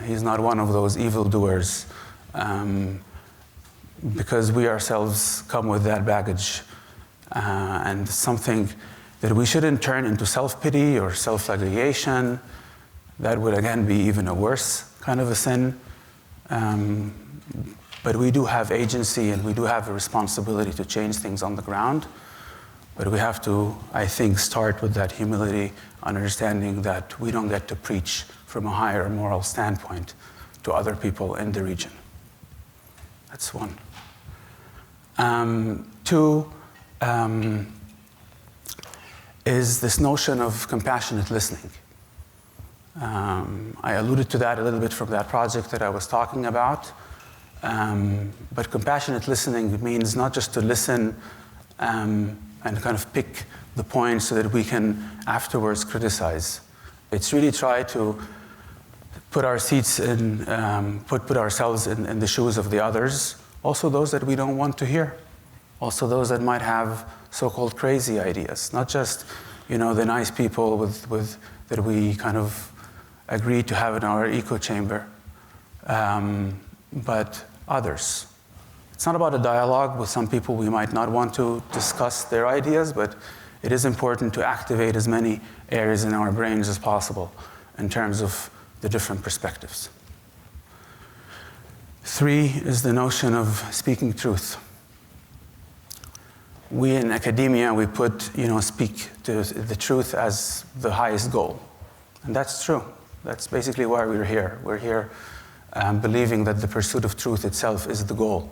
He's not one of those evildoers, because we ourselves come with that baggage, and something that we shouldn't turn into self-pity or self-flagellation. That would again be even a worse kind of a sin. But we do have agency and we do have a responsibility to change things on the ground. But we have to, I think, start with that humility, understanding that we don't get to preach from a higher moral standpoint to other people in the region. That's one. Two is this notion of compassionate listening. I alluded to that a little bit from that project that I was talking about. But compassionate listening means not just to listen and kind of pick the points so that we can afterwards criticize. It's really try to put our seats in, put ourselves in the shoes of the others, also those that we don't want to hear, also those that might have so-called crazy ideas, not just, you know, the nice people with that we kind of agree to have in our echo chamber, but others. It's not about a dialogue with some people. We might not want to discuss their ideas, but it is important to activate as many areas in our brains as possible in terms of the different perspectives. Three is the notion of speaking truth. We in academia, we put, speak to the truth as the highest goal. And that's true. That's basically why we're here. We're here believing that the pursuit of truth itself is the goal.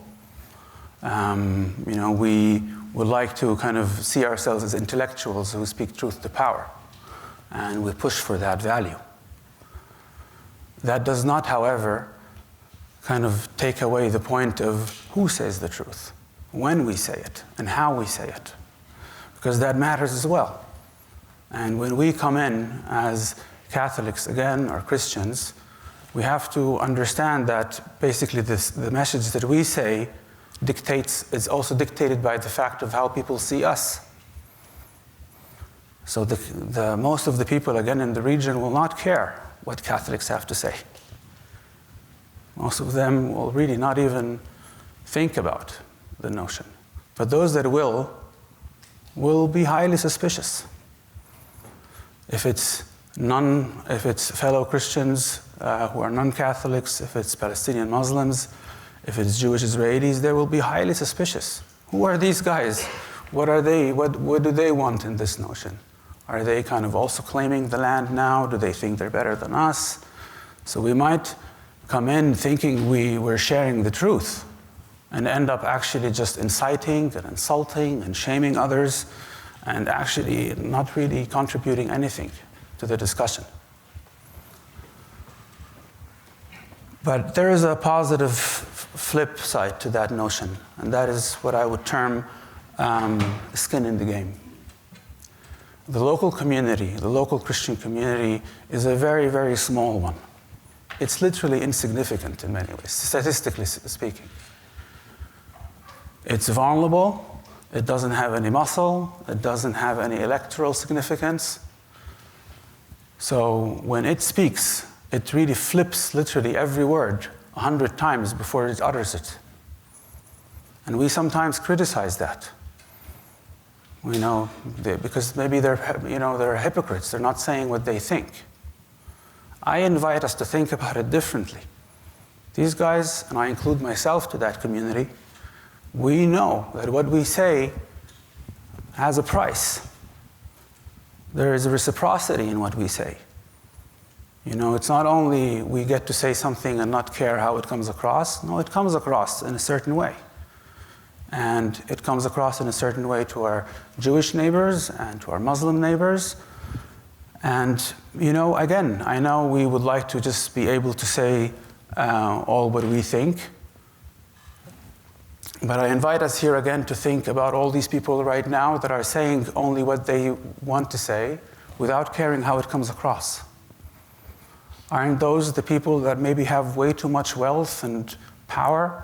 We would like to kind of see ourselves as intellectuals who speak truth to power. And we push for that value. That does not, however, kind of take away the point of who says the truth, when we say it, and how we say it, because that matters as well. And when we come in as Catholics, again, or Christians, we have to understand that basically the message that we say is also dictated by the fact of how people see us. So the most of the people, again, in the region will not care what Catholics have to say. Most of them will really not even think about the notion. But those that will be highly suspicious. If it's fellow Christians who are non-Catholics, if it's Palestinian Muslims, if it's Jewish Israelis, they will be highly suspicious. Who are these guys? What are they? What do they want in this notion? Are they kind of also claiming the land now? Do they think they're better than us? So we might come in thinking we're sharing the truth and end up actually just inciting and insulting and shaming others and actually not really contributing anything to the discussion. But there is a positive flip side to that notion, and that is what I would term skin in the game. The local community, the local Christian community, is a very, very small one. It's literally insignificant in many ways, statistically speaking. It's vulnerable, it doesn't have any muscle, it doesn't have any electoral significance. So when it speaks, it really flips literally every word 100 times before it utters it. And we sometimes criticize that. Because maybe they're hypocrites. They're not saying what they think. I invite us to think about it differently. These guys, and I include myself to that community, we know that what we say has a price. There is a reciprocity in what we say. You know, it's not only we get to say something and not care how it comes across. No, it comes across in a certain way. And it comes across in a certain way to our Jewish neighbors and to our Muslim neighbors. And, you know, again, I know we would like to just be able to say all what we think. But I invite us here again to think about all these people right now that are saying only what they want to say without caring how it comes across. Aren't those the people that maybe have way too much wealth and power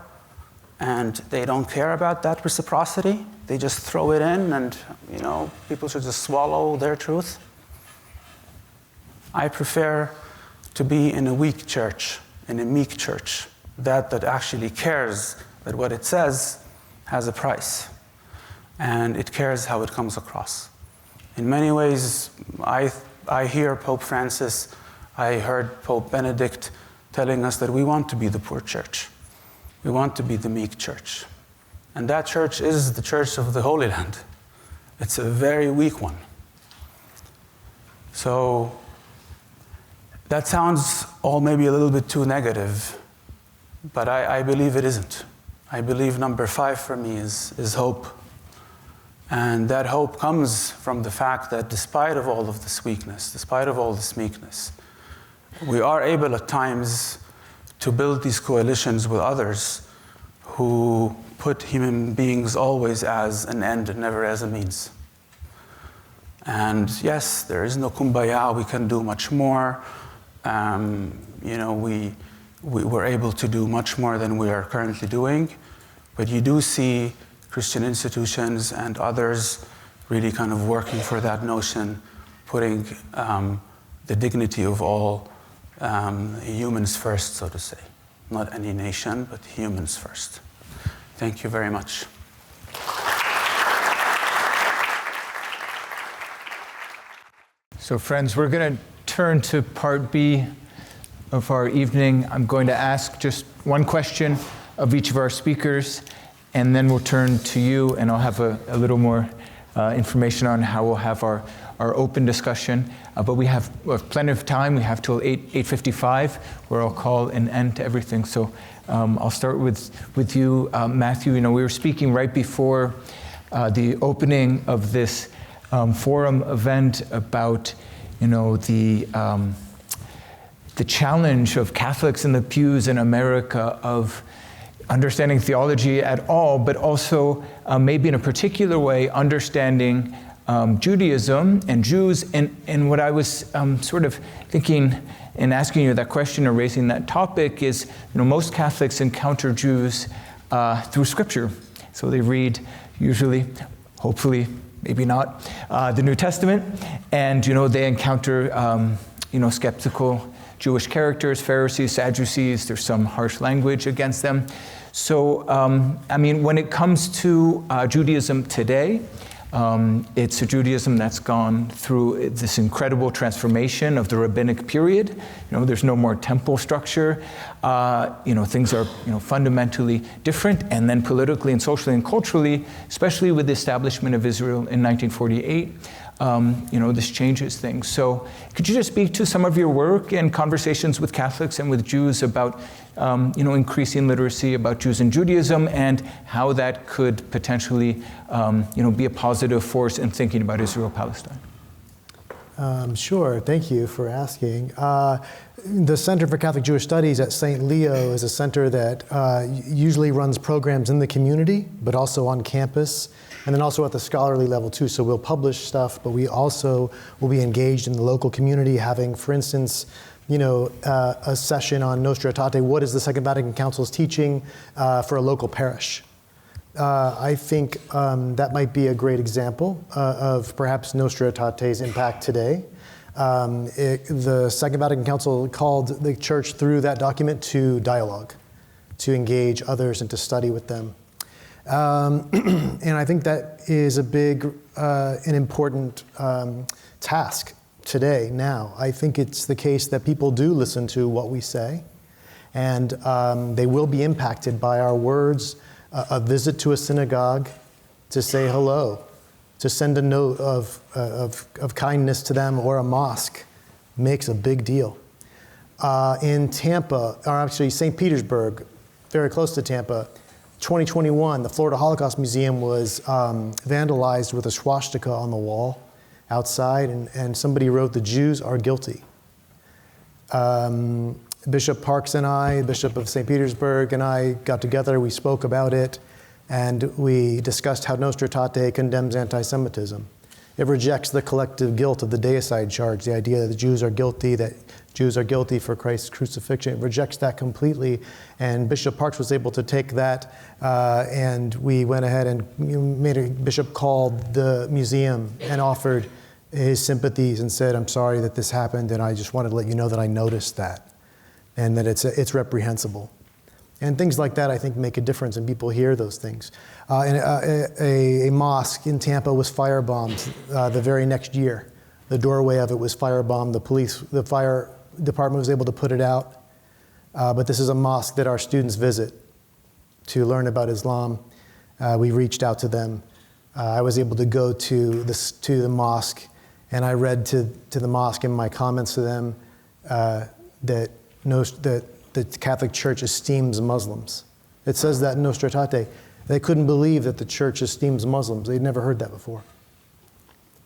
and they don't care about that reciprocity? They just throw it in and, you know, people should just swallow their truth? I prefer to be in a weak church, in a meek church, that actually cares that what it says has a price and it cares how it comes across. In many ways, I hear Pope Francis, I heard Pope Benedict telling us that we want to be the poor church. We want to be the meek church. And that church is the church of the Holy Land. It's a very weak one. So that sounds all maybe a little bit too negative, but I believe it isn't. I believe number 5 for me is hope. And that hope comes from the fact that despite of all of this weakness, despite of all this meekness, we are able at times to build these coalitions with others who put human beings always as an end and never as a means. And yes, there is no kumbaya, we can do much more. You know, we were able to do much more than we are currently doing, but you do see Christian institutions and others really kind of working for that notion, putting the dignity of all humans first, so to say. Not any nation, but humans first. Thank you very much. So friends, we're going to turn to part B of our evening. I'm going to ask just one question of each of our speakers, and then we'll turn to you, and I'll have a little more information on how we'll have our open discussion. But we have plenty of time. We have till 8:55, where I'll call an end to everything. So I'll start with you, Matthew. You know, we were speaking right before the opening of this forum event about, you know, the challenge of Catholics in the pews in America of understanding theology at all, but also maybe in a particular way understanding Judaism and Jews. And what I was sort of thinking in asking you that question or raising that topic is, you know, most Catholics encounter Jews through Scripture. So they read usually, hopefully, maybe not, the New Testament, and, you know, they encounter, you know, skeptical Jewish characters, Pharisees, Sadducees. There's some harsh language against them. So, I mean, when it comes to Judaism today, it's a Judaism that's gone through this incredible transformation of the rabbinic period. You know, there's no more temple structure. You know, things are, you know, fundamentally different. And then politically and socially and culturally, especially with the establishment of Israel in 1948, you know, this changes things. So could you just speak to some of your work and conversations with Catholics and with Jews about, you know, increasing literacy about Jews and Judaism and how that could potentially, you know, be a positive force in thinking about Israel-Palestine? Sure, thank you for asking. The Center for Catholic Jewish Studies at St. Leo is a center that usually runs programs in the community, but also on campus, and then also at the scholarly level too. So we'll publish stuff, but we also will be engaged in the local community, having, for instance, you know, a session on Nostra Aetate. What is the Second Vatican Council's teaching for a local parish? I think that might be a great example of perhaps Nostra Aetate's impact today. The Second Vatican Council called the church through that document to dialogue, to engage others and to study with them. And I think that is a big, an important task today, now. I think it's the case that people do listen to what we say, and they will be impacted by our words. A visit to a synagogue, to say hello, to send a note of kindness to them, or a mosque makes a big deal. In Tampa, or actually St. Petersburg, very close to Tampa, 2021, the Florida Holocaust Museum was vandalized with a swastika on the wall outside, and somebody wrote, "The Jews are guilty." Bishop Parks and I, Bishop of St. Petersburg, and I got together, we spoke about it, and we discussed how Nostra Aetate condemns anti-Semitism. It rejects the collective guilt of the deicide charge, the idea that the Jews are guilty for Christ's crucifixion. It rejects that completely, and Bishop Parks was able to take that, and we went ahead and Bishop called the museum and offered his sympathies and said, "I'm sorry that this happened, and I just wanted to let you know that I noticed that, and that it's reprehensible." And things like that, I think, make a difference, and people hear those things. A mosque in Tampa was firebombed the very next year. The doorway of it was firebombed. The fire department was able to put it out. But this is a mosque that our students visit to learn about Islam. We reached out to them. I was able to go to the mosque, and I read to the mosque in my comments to them that the Catholic Church esteems Muslims. It says that in Nostra Aetate. They couldn't believe that the church esteems Muslims. They'd never heard that before.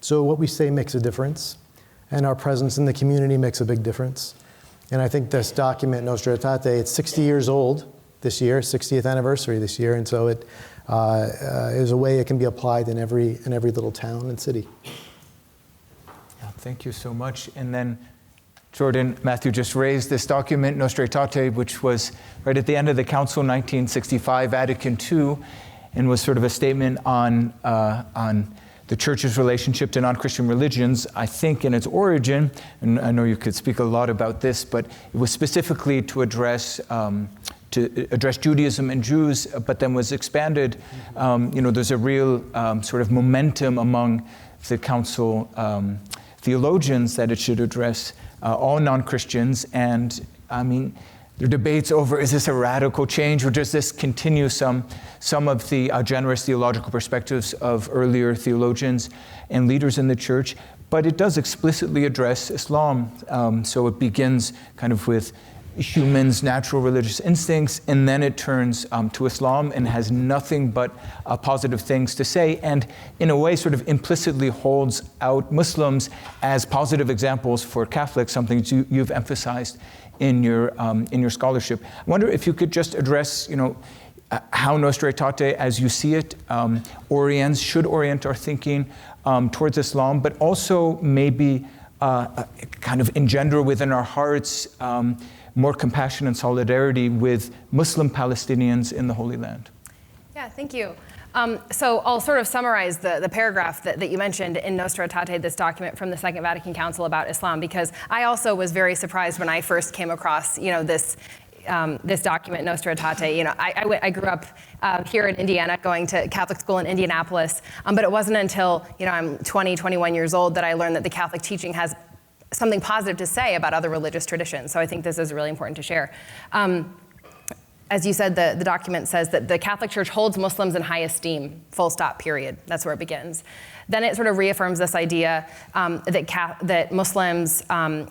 So what we say makes a difference, and our presence in the community makes a big difference. And I think this document, Nostra Aetate, it's 60 years old this year, 60th anniversary this year, and so it is a way it can be applied in every little town and city. Yeah, thank you so much. And then Jordan, Matthew just raised this document, Nostra Aetate, which was right at the end of the Council, 1965, Vatican II, and was sort of a statement on the Church's relationship to non-Christian religions. I think in its origin, and I know you could speak a lot about this, but it was specifically to address Judaism and Jews, but then was expanded. There's a real sort of momentum among the Council theologians that it should address all non-Christians, and I mean, there are debates over, is this a radical change, or does this continue some of the generous theological perspectives of earlier theologians and leaders in the church? But it does explicitly address Islam. So it begins kind of with humans' natural religious instincts, and then it turns to Islam and has nothing but positive things to say, and in a way sort of implicitly holds out Muslims as positive examples for Catholics, something you've emphasized in your scholarship. I wonder if you could just address, how Nostra Aetate, as you see it, should orient our thinking towards Islam, but also maybe kind of engender within our hearts more compassion and solidarity with Muslim Palestinians in the Holy Land. Yeah, thank you. So I'll sort of summarize the paragraph that you mentioned in Nostra Aetate, this document from the Second Vatican Council about Islam, because I also was very surprised when I first came across, this document, Nostra Aetate. I grew up here in Indiana, going to Catholic school in Indianapolis, but it wasn't until, I'm 21 years old that I learned that the Catholic teaching has something positive to say about other religious traditions. So I think this is really important to share. As you said, the document says that the Catholic Church holds Muslims in high esteem, full stop, period. That's where it begins. Then it sort of reaffirms this idea that Muslims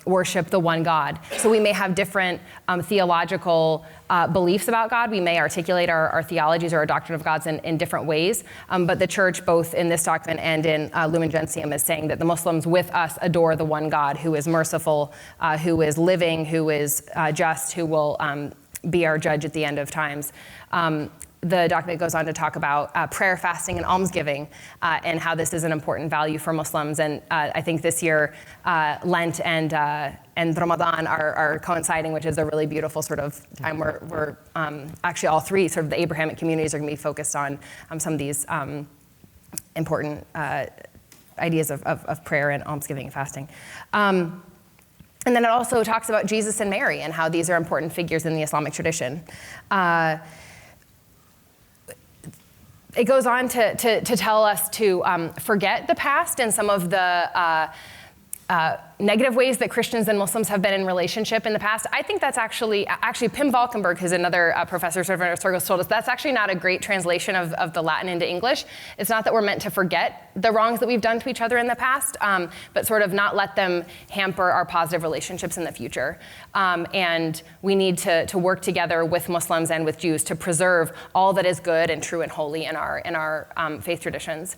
worship the one God. So we may have different theological beliefs about God. We may articulate our theologies or our doctrine of gods in different ways. But the Church, both in this document and in Lumen Gentium, is saying that the Muslims with us adore the one God who is merciful, who is living, who is just, who will be our judge at the end of times. The document goes on to talk about prayer, fasting, and almsgiving, and how this is an important value for Muslims. And I think this year, Lent and Ramadan are coinciding, which is a really beautiful sort of time where actually all three sort of the Abrahamic communities are going to be focused on some of these important ideas of prayer and almsgiving and fasting. And then it also talks about Jesus and Mary and how these are important figures in the Islamic tradition. It goes on to tell us to forget the past and some of the negative ways that Christians and Muslims have been in relationship in the past. I think that's actually Pim Valkenburg, who's another professor of inner circles, told us that's actually not a great translation of the Latin into English. It's not that we're meant to forget the wrongs that we've done to each other in the past, but sort of not let them hamper our positive relationships in the future. And we need to work together with Muslims and with Jews to preserve all that is good and true and holy in our faith traditions.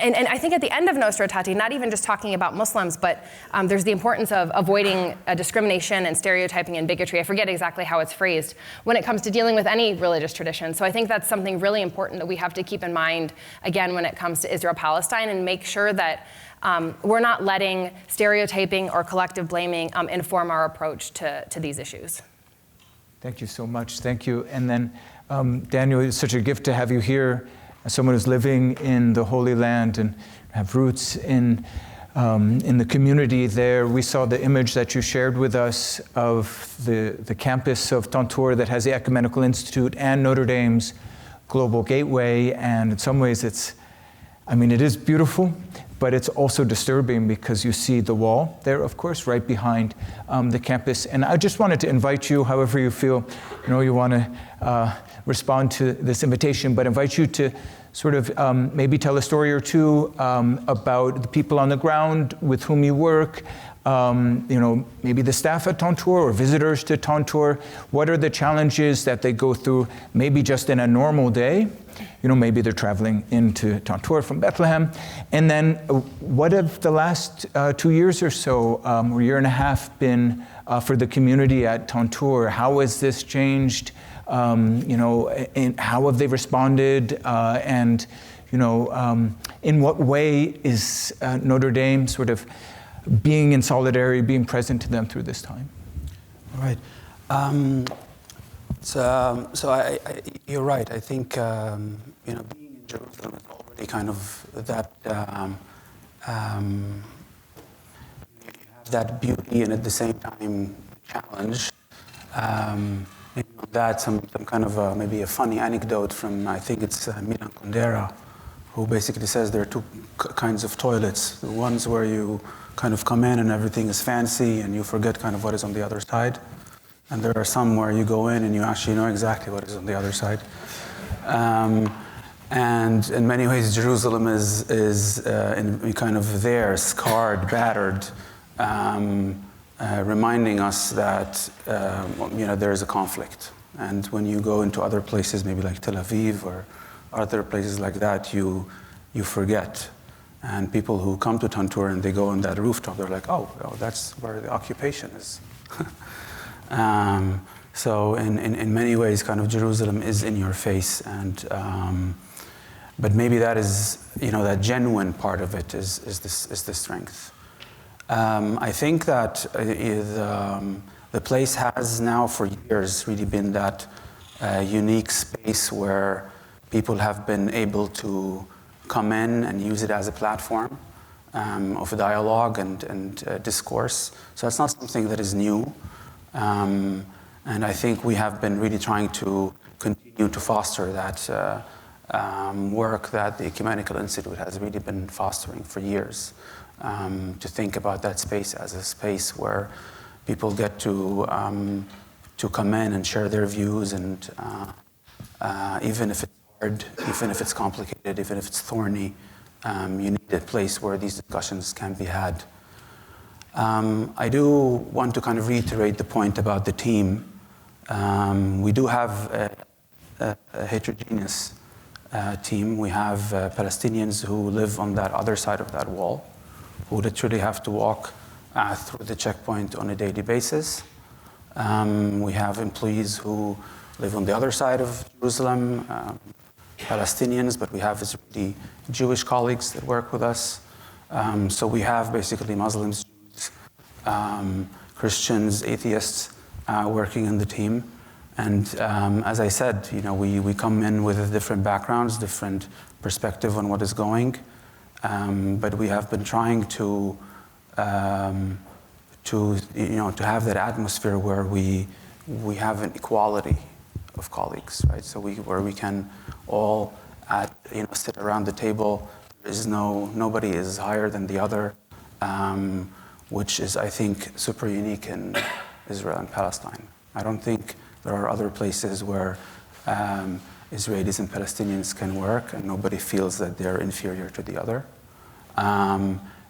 And I think at the end of Nostra Aetate, not even just talking about Muslims, but there's the importance of avoiding discrimination and stereotyping and bigotry. I forget exactly how it's phrased when it comes to dealing with any religious tradition. So I think that's something really important that we have to keep in mind, again, when it comes to Israel-Palestine, and make sure that we're not letting stereotyping or collective blaming inform our approach to these issues. Thank you so much. Thank you. And then, Daniel, it's such a gift to have you here. As someone who's living in the Holy Land and have roots in the community there. We saw the image that you shared with us of the campus of Tantour that has the Ecumenical Institute and Notre Dame's Global Gateway. And in some ways it is beautiful, but it's also disturbing because you see the wall there, of course, right behind the campus. And I just wanted to invite you, however you feel, you want to respond to this invitation, but invite you to sort of maybe tell a story or two about the people on the ground with whom you work, maybe the staff at Tantour or visitors to Tantour. What are the challenges that they go through, maybe just in a normal day? Maybe they're traveling into Tantour from Bethlehem. And then what have the last 2 years or so, or year and a half been for the community at Tantour? How has this changed? And how have they responded? And in what way is Notre Dame sort of being in solidarity, being present to them through this time? All right. You're right. I think being in Jerusalem is already kind of that you have that beauty and at the same time challenge. That some kind of maybe a funny anecdote from, I think it's Milan Kundera, who basically says there are two kinds of toilets. The ones where you kind of come in and everything is fancy and you forget kind of what is on the other side. And there are some where you go in and you actually know exactly what is on the other side. And in many ways, Jerusalem is in kind of there, scarred, battered, reminding us that there is a conflict. And when you go into other places, maybe like Tel Aviv or other places like that, you forget. And people who come to Tantour and they go on that rooftop, they're like, oh, that's where the occupation is. So in many ways, kind of Jerusalem is in your face, and but maybe that is that genuine part of it is the strength. I think that the place has now for years really been that unique space where people have been able to come in and use it as a platform of dialogue and discourse. So that's not something that is new. And I think we have been really trying to continue to foster that work that the Ecumenical Institute has really been fostering for years. To think about that space as a space where people get to come in and share their views, and even if it's hard, even if it's complicated, even if it's thorny, you need a place where these discussions can be had. I do want to kind of reiterate the point about the team. We do have a heterogeneous team. We have Palestinians who live on that other side of that wall, who literally have to walk through the checkpoint on a daily basis. We have employees who live on the other side of Jerusalem, Palestinians, but we have Israeli Jewish colleagues that work with us. So we have basically Muslims, Jews, Christians, atheists working in the team. And as I said, we come in with different backgrounds, different perspective on what is going. But we have been trying to have that atmosphere where we have an equality of colleagues, right? So where we can all sit around the table. There is nobody is higher than the other, which is, I think, super unique in Israel and Palestine. I don't think there are other places where Israelis and Palestinians can work and nobody feels that they're inferior to the other.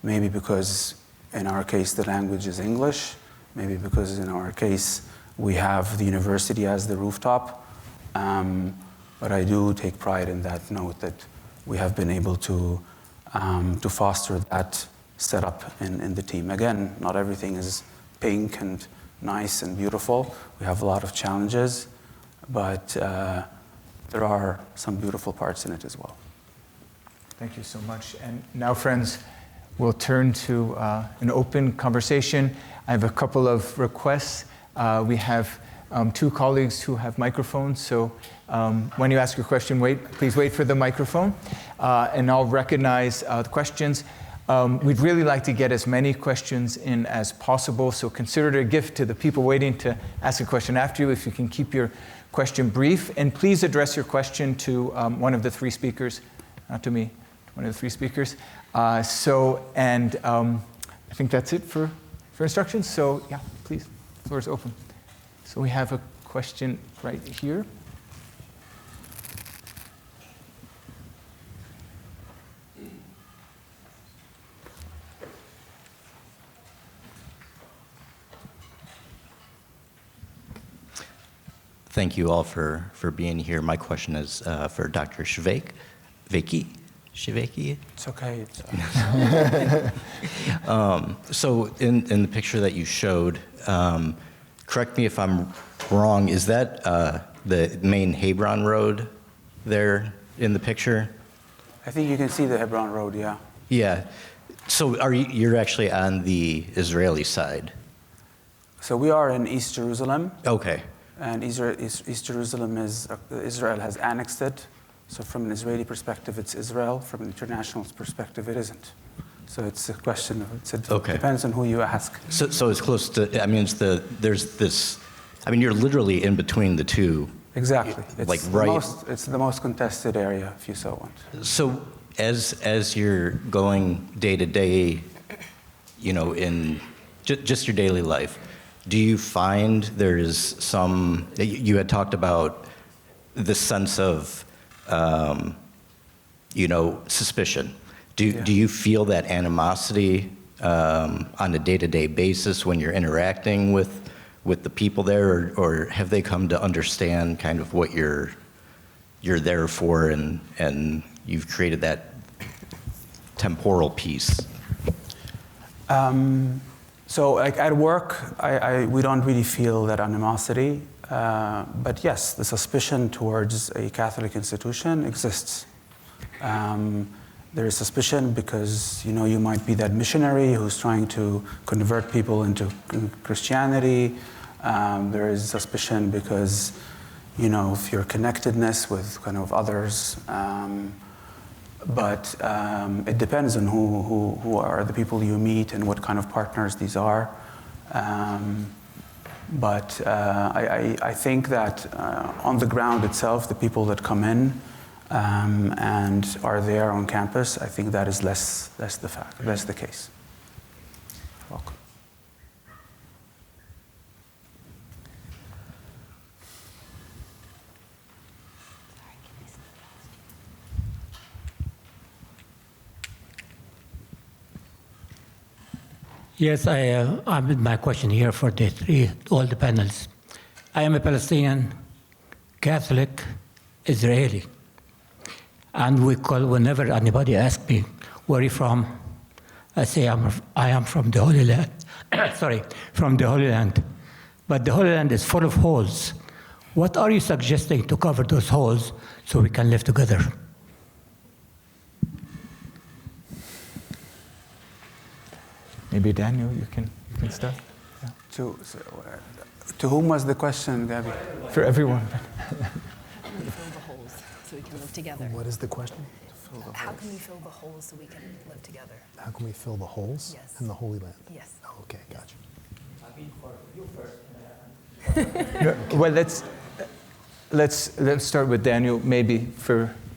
Maybe because in our case the language is English, maybe because in our case we have the university as the rooftop. But I do take pride in that note that we have been able to foster that setup in the team. Again, not everything is pink and nice and beautiful. We have a lot of challenges, but there are some beautiful parts in it as well. Thank you so much. And now, friends, we'll turn to an open conversation. I have a couple of requests. We have two colleagues who have microphones, so when you ask your question, please wait for the microphone, and I'll recognize the questions. We'd really like to get as many questions in as possible, so consider it a gift to the people waiting to ask a question after you if you can keep your question brief. And please address your question to one of the three speakers, not to me, one of the three speakers. I think that's it for instructions. So yeah, please, the floor is open. So we have a question right here. Thank you all for being here. My question is for Dr. Schwake. Schwake? It's okay. So in the picture that you showed, correct me if I'm wrong, is that the main Hebron Road there in the picture? I think you can see the Hebron Road, yeah. Yeah. So you're actually on the Israeli side? So we are in East Jerusalem. Okay. And East Jerusalem Israel has annexed it. So from an Israeli perspective, it's Israel. From an international perspective, it isn't. So it's a question of, it depends on who you ask. So it's close to, there's this, you're literally in between the two. Exactly. Like right. It's the most contested area, if you so want. So as you're going day to day, in just your daily life, do you find there is some, you had talked about the sense of, suspicion. Do you feel that animosity on a day-to-day basis when you're interacting with the people there, or have they come to understand kind of what you're there for, and you've created that temporal piece? So like at work, we don't really feel that animosity, but yes, the suspicion towards a Catholic institution exists. There is suspicion because, you might be that missionary who's trying to convert people into Christianity. There is suspicion because, of your connectedness with kind of others. But it depends on who are the people you meet and what kind of partners these are. But I think that on the ground itself, the people that come in and are there on campus, I think that is less the case. Welcome. Yes, I'm with my question here for all the panels. I am a Palestinian, Catholic, Israeli. And whenever anybody asks me, where are you from? I say, I am from the Holy Land. From the Holy Land. But the Holy Land is full of holes. What are you suggesting to cover those holes so we can live together? Maybe Daniel, you can start. Yeah. To whom was the question, Gabby? For everyone. Fill the holes so we can live together. What is the question? How can we fill the holes so we can live together? How can we fill the holes Yes. in the Holy Land? Yes. Oh, okay, gotcha. Well, let's start with Daniel, maybe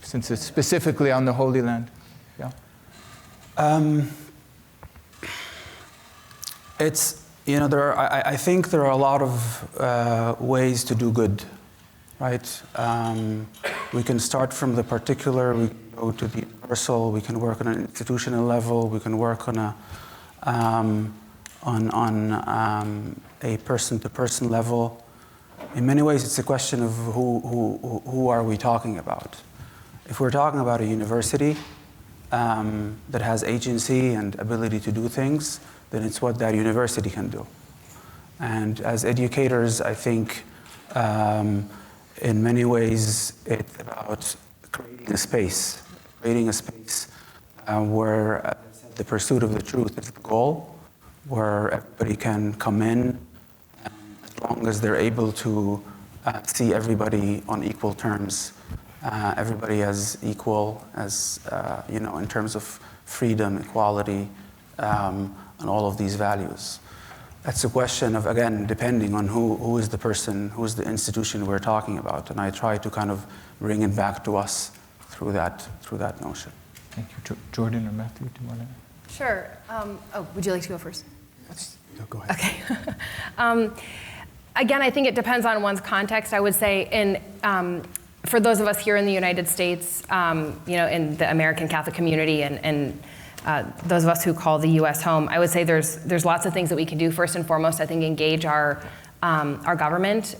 since it's specifically on the Holy Land. Yeah. It's, I think there are a lot of ways to do good, right? We can start from the particular, we can go to the universal, we can work on an institutional level, we can work on a person-to-person level. In many ways, it's a question of who are we talking about. If we're talking about a university that has agency and ability to do things, then it's what that university can do. And as educators, I think in many ways it's about creating a space where the pursuit of the truth is the goal, where everybody can come in as long as they're able to see everybody on equal terms, everybody as equal as, in terms of freedom, equality, and all of these values. That's a question of, again, depending on who is the person, who is the institution we're talking about, and I try to kind of bring it back to us through that notion. Thank you. Jordan or Matthew, do you want to? Sure. Would you like to go first? No, go ahead. Okay. Again, I think it depends on one's context. I would say for those of us here in the United States, in the American Catholic community and those of us who call the U.S. home, I would say there's lots of things that we can do. First and foremost, I think engage our government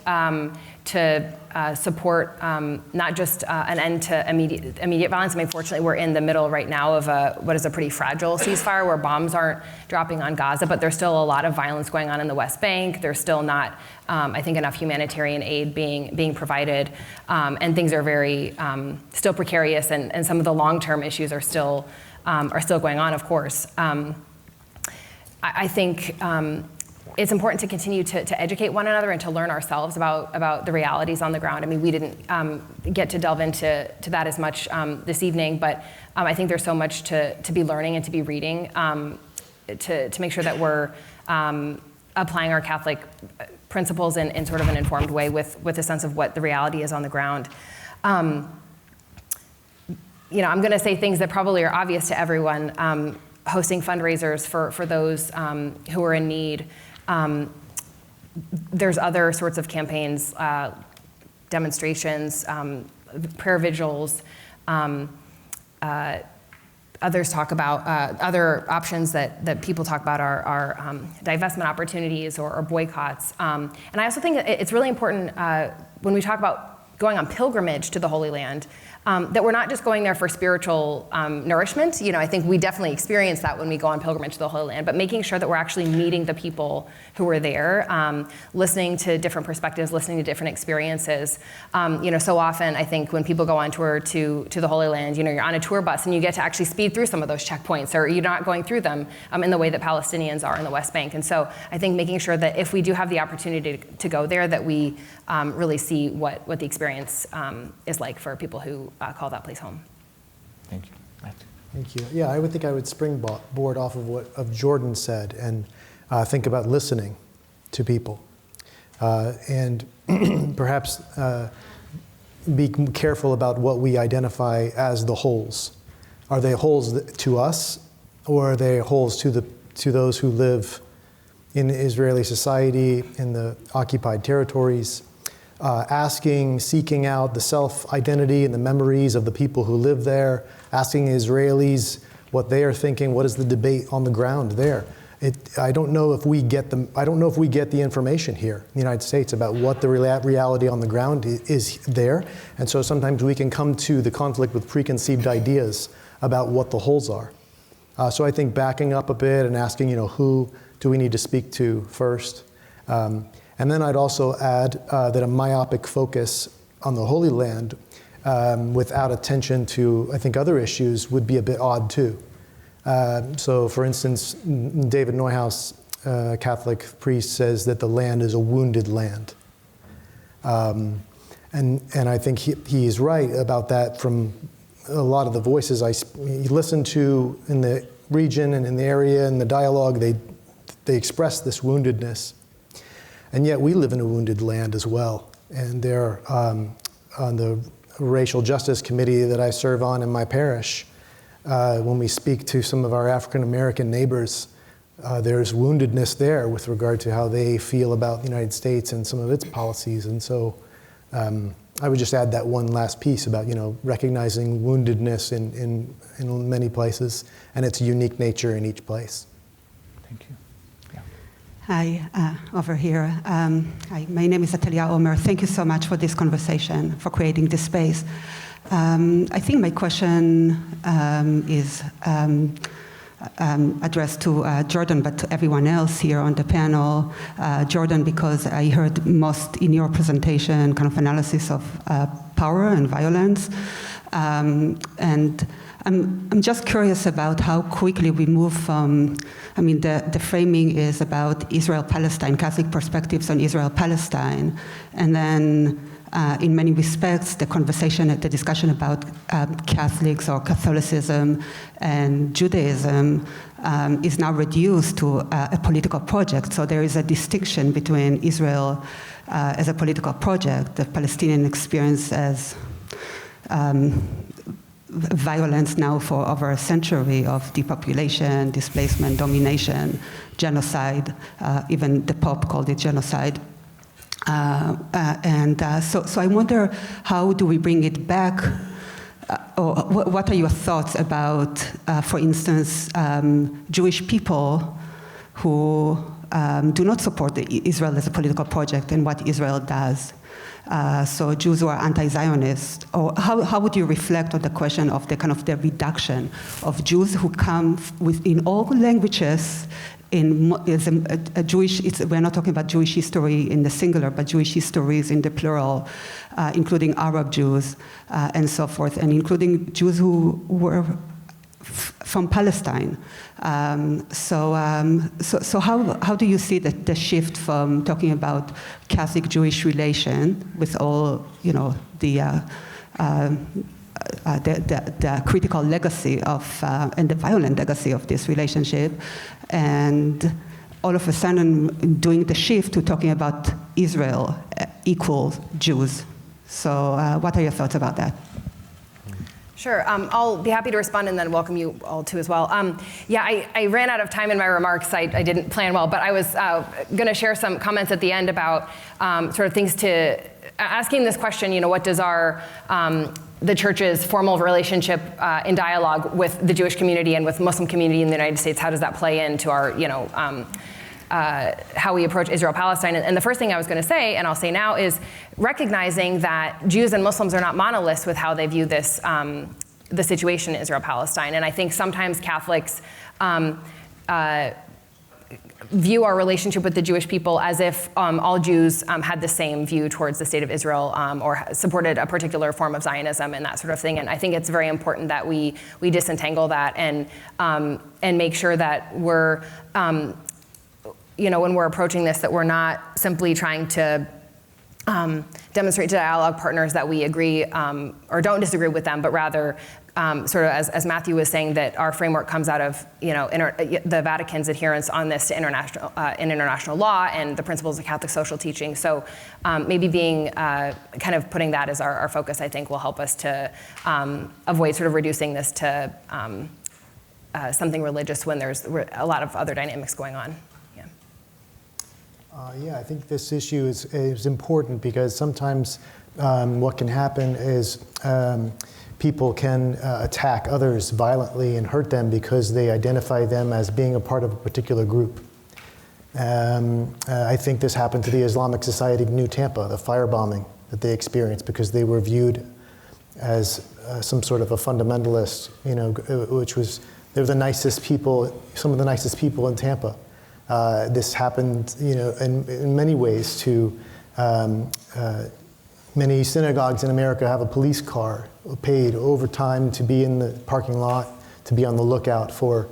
to support not just an end to immediate violence. I mean, fortunately, we're in the middle right now of what is a pretty fragile ceasefire where bombs aren't dropping on Gaza, but there's still a lot of violence going on in the West Bank. There's still not, I think, enough humanitarian aid being provided, and things are very still precarious, and some of the long-term issues are still going on, of course. I think it's important to continue to educate one another and to learn ourselves about the realities on the ground. I mean, we didn't get to delve into that as much this evening, but I think there's so much to be learning and to be reading to make sure that we're applying our Catholic principles in sort of an informed way with a sense of what the reality is on the ground. I'm going to say things that probably are obvious to everyone. Hosting fundraisers for those who are in need. There's other sorts of campaigns, demonstrations, prayer vigils. Others talk about other options that people talk about are divestment opportunities or boycotts. And I also think it's really important when we talk about going on pilgrimage to the Holy Land, that we're not just going there for spiritual nourishment. I think we definitely experience that when we go on pilgrimage to the Holy Land, but making sure that we're actually meeting the people who are there, listening to different perspectives, listening to different experiences. So often I think when people go on tour to the Holy Land, you're on a tour bus and you get to actually speed through some of those checkpoints, or you're not going through them in the way that Palestinians are in the West Bank. And so I think making sure that if we do have the opportunity to go there, that we really see what the experience is like for people who call that place home. Thank you. Matthew. Thank you. Yeah, I would springboard off of Jordan said and think about listening to people and perhaps be careful about what we identify as the holes. Are they holes to us, or are they holes to those who live in Israeli society, in the occupied territories? Seeking out the self-identity and the memories of the people who live there, asking Israelis what they are thinking, what is the debate on the ground there. I don't know if we get the information here in the United States about what the reality on the ground is there, and so sometimes we can come to the conflict with preconceived ideas about what the holes are. So I think backing up a bit and asking, who do we need to speak to first? And then I'd also add that a myopic focus on the Holy Land without attention to, I think, other issues would be a bit odd too. So for instance, David Neuhaus, Catholic priest, says that the land is a wounded land. And I think he's right about that from a lot of the voices I listen to in the region and in the area and the dialogue, they express this woundedness. And yet we live in a wounded land as well. And there, on the Racial Justice Committee that I serve on in my parish, when we speak to some of our African American neighbors, there's woundedness there with regard to how they feel about the United States and some of its policies. And so I would just add that one last piece about, recognizing woundedness in many places and its unique nature in each place. Thank you. Yeah. Hi, over here. Hi, my name is Atalia Omer. Thank you so much for this conversation, for creating this space. I think my question is addressed to Jordan, but to everyone else here on the panel. Jordan, because I heard most in your presentation kind of analysis of power and violence. And I'm just curious about how quickly we move from, the framing is about Israel-Palestine, Catholic perspectives on Israel-Palestine, and then in many respects, the discussion about Catholics or Catholicism and Judaism is now reduced to a political project. So there is a distinction between Israel as a political project, the Palestinian experience as violence now for over a century of depopulation, displacement, domination, genocide. Even the Pope called it genocide. So I wonder, how do we bring it back? Or what are your thoughts about, for instance, Jewish people who do not support Israel as a political project and what Israel does? So Jews who are anti-Zionist, or how would you reflect on the question of the kind of the reduction of Jews who come in all languages? We're not talking about Jewish history in the singular, but Jewish histories in the plural, including Arab Jews and so forth, and including Jews who were from Palestine. So how do you see the shift from talking about Catholic-Jewish relation with all, the critical legacy of and the violent legacy of this relationship, and all of a sudden doing the shift to talking about Israel equals Jews? So what are your thoughts about that? Sure, I'll be happy to respond and then welcome you all too as well. I ran out of time in my remarks. I didn't plan well, but I was going to share some comments at the end about sort of things to asking this question, what does the church's formal relationship in dialogue with the Jewish community and with Muslim community in the United States, how does that play into our, how we approach Israel-Palestine? And the first thing I was going to say, and I'll say now, is recognizing that Jews and Muslims are not monoliths with how they view this, the situation in Israel-Palestine. And I think sometimes Catholics view our relationship with the Jewish people as if all Jews had the same view towards the state of Israel or supported a particular form of Zionism and that sort of thing. And I think it's very important that we disentangle that and make sure that we're, when we're approaching this, that we're not simply trying to demonstrate to dialogue partners that we agree or don't disagree with them, but rather sort of as Matthew was saying, that our framework comes out of the Vatican's adherence on this to international law and the principles of Catholic social teaching. So maybe being kind of putting that as our focus, I think, will help us to avoid sort of reducing this to something religious when there's a lot of other dynamics going on. I think this issue is important because sometimes what can happen is people can attack others violently and hurt them because they identify them as being a part of a particular group. I think this happened to the Islamic Society of New Tampa, the firebombing that they experienced because they were viewed as some sort of a fundamentalist, which was, they were the nicest people, some of the nicest people in Tampa. This happened, in many ways to many synagogues in America have a police car paid overtime to be in the parking lot, to be on the lookout for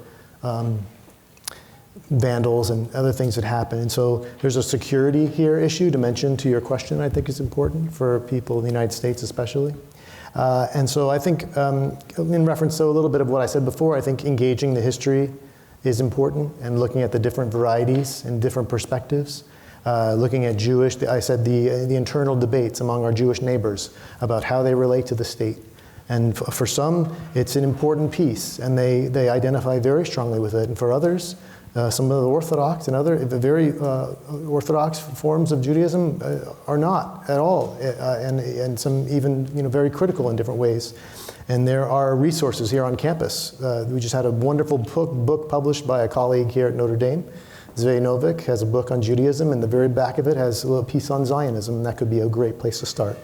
vandals and other things that happen. And so there's a security here issue to mention to your question, I think is important for people in the United States especially. And so I think, in reference to a little bit of what I said before, I think engaging the history is important and looking at the different varieties and different perspectives. Looking at the internal debates among our Jewish neighbors about how they relate to the state And for some, it's an important piece, and they identify very strongly with it. And for others, some of the Orthodox and other very Orthodox forms of Judaism are not at all, and some even very critical in different ways. And there are resources here on campus. We just had a wonderful book published by a colleague here at Notre Dame. Zvei Novik has a book on Judaism, and the very back of it has a little piece on Zionism, and that could be a great place to start.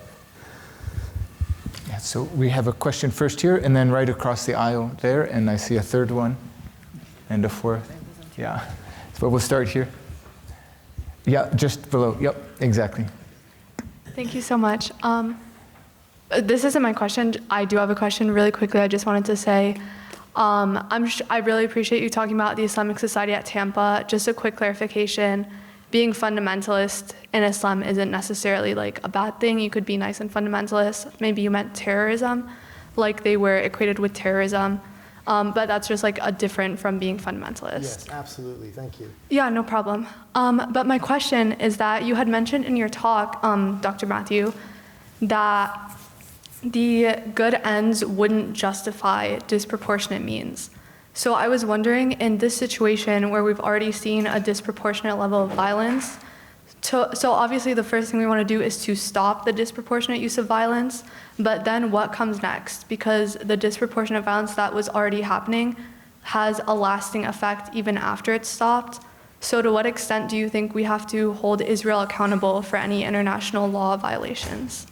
Yeah, so we have a question first here, and then right across the aisle there, and I see a third one, and a fourth. Yeah, but we'll start here. Yeah, just below. Yep, exactly. Thank you so much. This isn't my question. I do have a question really quickly. I just wanted to say, I really appreciate you talking about the Islamic Society at Tampa. Just a quick clarification. Being fundamentalist in Islam isn't necessarily like a bad thing. You could be nice and fundamentalist. Maybe you meant terrorism, like they were equated with terrorism. But that's just like a different from being fundamentalist. Yes, absolutely. Thank you. Yeah, no problem. But my question is that you had mentioned in your talk, Dr. Matthew, that the good ends wouldn't justify disproportionate means. So I was wondering, in this situation where we've already seen a disproportionate level of violence, so obviously the first thing we want to do is to stop the disproportionate use of violence, but then what comes next? Because the disproportionate violence that was already happening has a lasting effect even after it's stopped. So to what extent do you think we have to hold Israel accountable for any international law violations?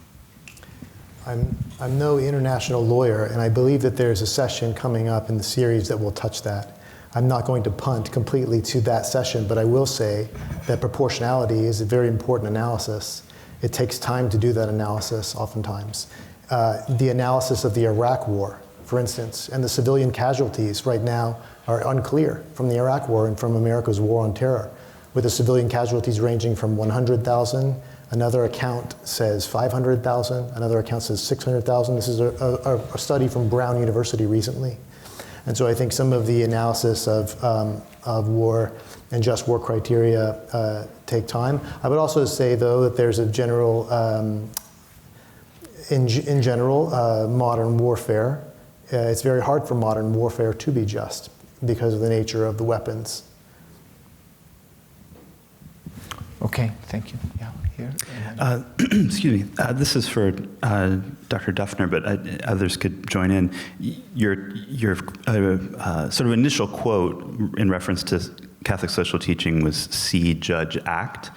I'm no international lawyer, and I believe that there's a session coming up in the series that will touch that. I'm not going to punt completely to that session, but I will say that proportionality is a very important analysis. It takes time to do that analysis oftentimes. The analysis of the Iraq War, for instance, and the civilian casualties right now are unclear from the Iraq War and from America's war on terror, with the civilian casualties ranging from 100,000. Another account says 500,000. Another account says 600,000. This is a study from Brown University recently. And so I think some of the analysis of war and just war criteria take time. I would also say, though, that there's a general, in general, modern warfare. It's very hard for modern warfare to be just because of the nature of the weapons. Okay, thank you. Yeah. Here. Excuse me. This is for Dr. Duffner, but others could join in. Your sort of initial quote in reference to Catholic social teaching was "see, judge, act,"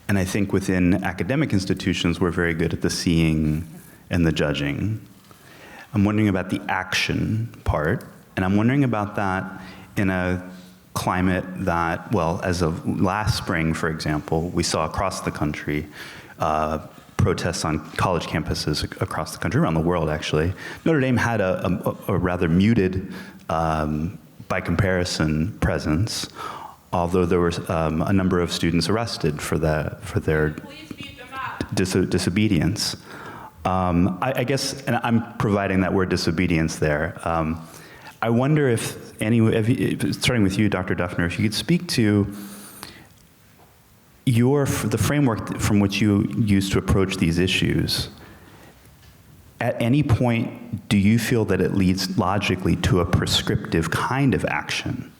and I think within academic institutions we're very good at the seeing and the judging. I'm wondering about the action part, and I'm wondering about that in a climate that, well, as of last spring, for example, we saw across the country protests on college campuses across the country, around the world, actually. Notre Dame had a rather muted, by comparison, presence, although there was a number of students arrested for their disobedience. I guess, and I'm providing that word disobedience there. I wonder if starting with you, Dr. Duffner, if you could speak to the framework from which you use to approach these issues. At any point, do you feel that it leads logically to a prescriptive kind of action?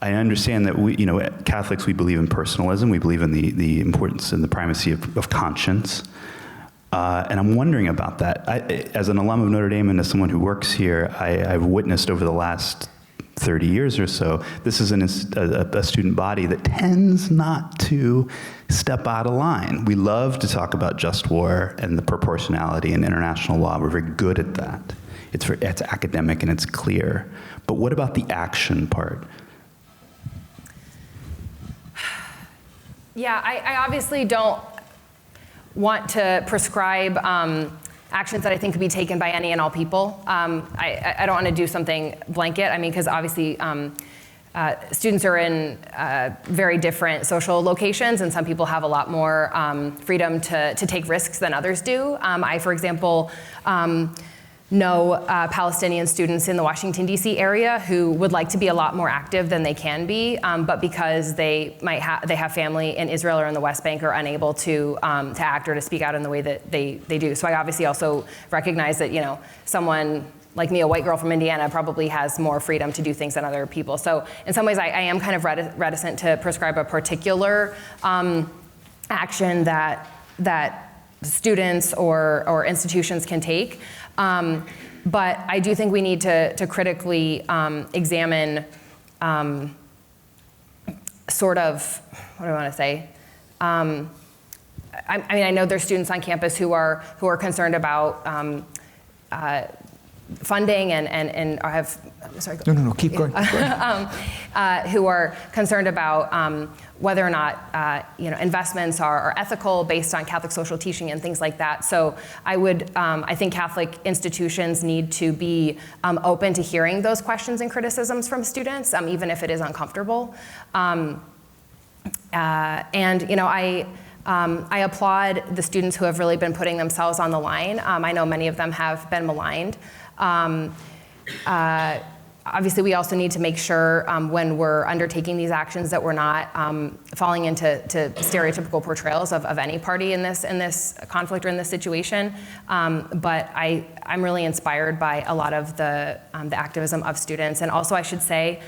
I understand that Catholics, we believe in personalism. We believe in the importance and the primacy of conscience. And I'm wondering about that. As an alum of Notre Dame and as someone who works here, I've witnessed over the last 30 years or so, this is a student body that tends not to step out of line. We love to talk about just war and the proportionality and international law. We're very good at that. It's academic and it's clear. But what about the action part? Yeah, I obviously don't want to prescribe actions that I think could be taken by any and all people. I don't want to do something blanket. I mean, because obviously students are in very different social locations, and some people have a lot more freedom to take risks than others do. I, for example, know Palestinian students in the Washington, D.C. area who would like to be a lot more active than they can be, but because they have family in Israel or in the West Bank are unable to act or to speak out in the way that they do. So I obviously also recognize that, you know, someone like me, a white girl from Indiana, probably has more freedom to do things than other people. So in some ways, I am kind of reticent to prescribe a particular action that students or institutions can take. But I do think we need to critically examine sort of, what do I want to say? I mean, I know there's students on campus who are concerned about funding and have, sorry. No, keep going. Who are concerned about whether or not investments are ethical based on Catholic social teaching and things like that. So I think Catholic institutions need to be open to hearing those questions and criticisms from students, even if it is uncomfortable. I applaud the students who have really been putting themselves on the line. I know many of them have been maligned. Obviously, we also need to make sure when we're undertaking these actions that we're not falling into stereotypical portrayals of any party in this conflict or in this situation. But I'm really inspired by a lot of the activism of students, and also I should say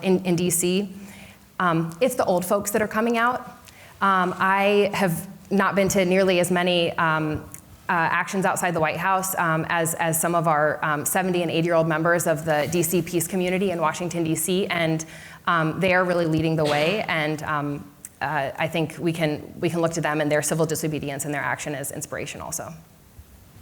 in DC, it's the old folks that are coming out. I have not been to nearly as many actions outside the White House as some of our 70 and 80-year-old members of the DC peace community in Washington, D.C., and they are really leading the way, and I think we can look to them and their civil disobedience and their action as inspiration also.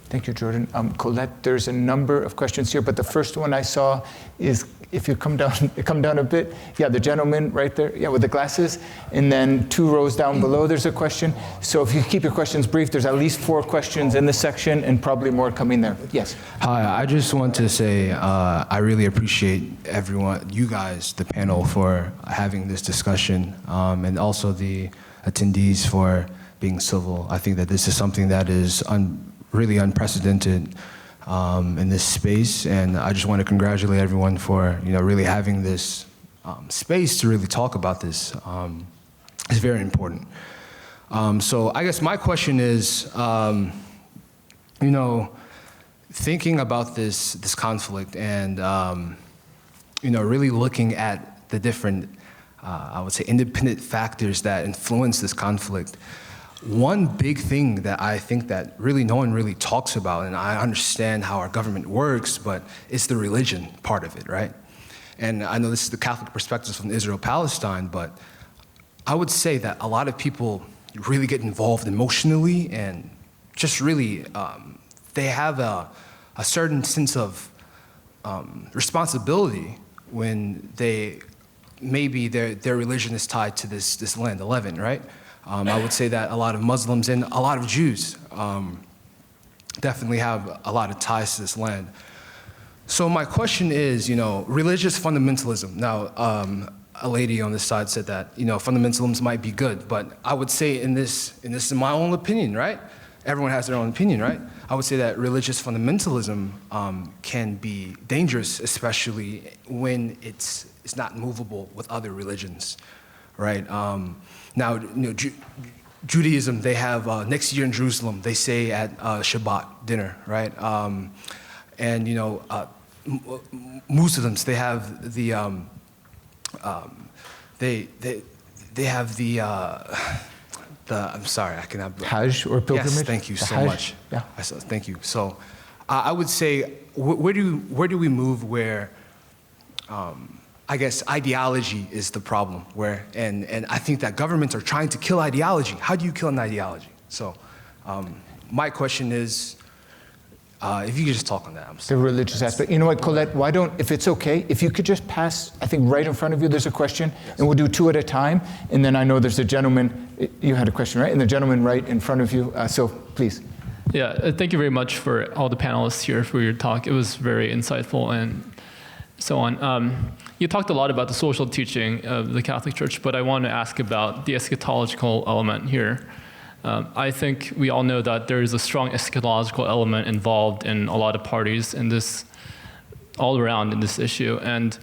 Thank you, Jordan. Colette, there's a number of questions here, but the first one I saw is, if you come down a bit, the gentleman right there, with the glasses, and then 2 rows down below there's a question. So if you keep your questions brief, there's at least 4 questions in this section and probably more coming there. Yes. Hi, I just want to say I really appreciate everyone, you guys, the panel, for having this discussion, and also the attendees for being civil. I think that this is something that is really unprecedented in this space, and I just want to congratulate everyone for really having this space to really talk about this. It's very important. So I guess my question is, thinking about this conflict and really looking at the different, I would say, independent factors that influence this conflict. One big thing that I think that really no one really talks about, and I understand how our government works, but it's the religion part of it, right? And I know this is the Catholic perspective from Israel-Palestine, but I would say that a lot of people really get involved emotionally and just really, they have a certain sense of responsibility when maybe their religion is tied to this land 11, right? I would say that a lot of Muslims and a lot of Jews definitely have a lot of ties to this land. So my question is, religious fundamentalism. Now, a lady on this side said that, fundamentalism might be good, but I would say in this is my own opinion, right? Everyone has their own opinion, right? I would say that religious fundamentalism can be dangerous, especially when it's not movable with other religions, right? Now, Judaism, they have next year in Jerusalem, they say at Shabbat dinner, right? And Muslims, they have the they have the I'm sorry, I cannot. Hajj or pilgrimage? Yes, thank you so Hajj? much. Yeah. Thank you. So, I would say, where do we move where? I guess ideology is the problem, and I think that governments are trying to kill ideology. How do you kill an ideology? So, my question is, if you could just talk on that. The religious aspect. You know what, Colette, why don't, if it's okay, if you could just pass, I think right in front of you there's a question, and we'll do 2 at a time, and then I know there's a gentleman, you had a question, right? And the gentleman right in front of you, so please. Yeah, thank you very much for all the panelists here for your talk. It was very insightful and so on. You talked a lot about the social teaching of the Catholic Church, but I want to ask about the eschatological element here. I think we all know that there is a strong eschatological element involved in a lot of parties in this, all around in this issue. And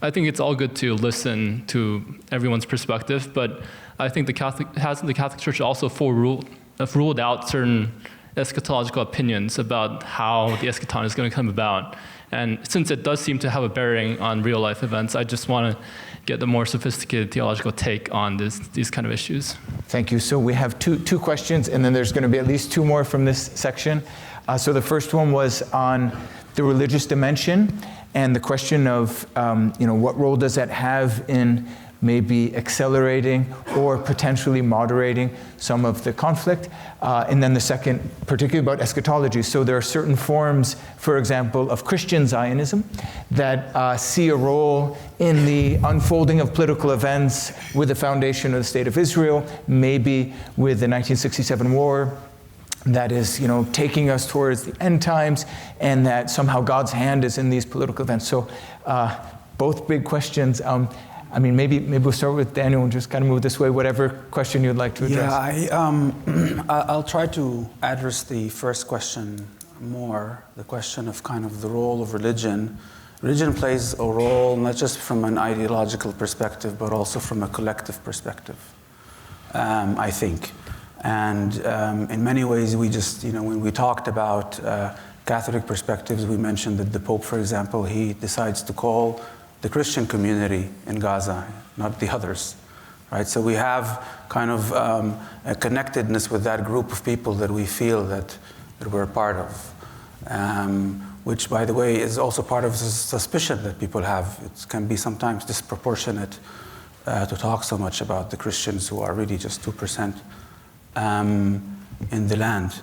I think it's all good to listen to everyone's perspective, but I think the Catholic Church also ruled out certain eschatological opinions about how the eschaton is going to come about. And since it does seem to have a bearing on real life events, I just want to get the more sophisticated theological take on these kind of issues. Thank you. So we have two questions, and then there's going to be at least two more from this section. So the first one was on the religious dimension and the question of, what role does that have in maybe accelerating or potentially moderating some of the conflict. And then the second, particularly about eschatology. So there are certain forms, for example, of Christian Zionism that see a role in the unfolding of political events with the foundation of the State of Israel, maybe with the 1967 war, that is, taking us towards the end times, and that somehow God's hand is in these political events. So both big questions. Maybe we'll start with Daniel and just kind of move this way, whatever question you'd like to address. Yeah, I'll try to address the first question more, the question of kind of the role of religion. Religion plays a role not just from an ideological perspective, but also from a collective perspective, I think. And in many ways, we just, when we talked about Catholic perspectives, we mentioned that the Pope, for example, he decides to call the Christian community in Gaza, not the others, right? So we have kind of a connectedness with that group of people that we feel that we're a part of, which, by the way, is also part of the suspicion that people have. It can be sometimes disproportionate to talk so much about the Christians who are really just 2% in the land.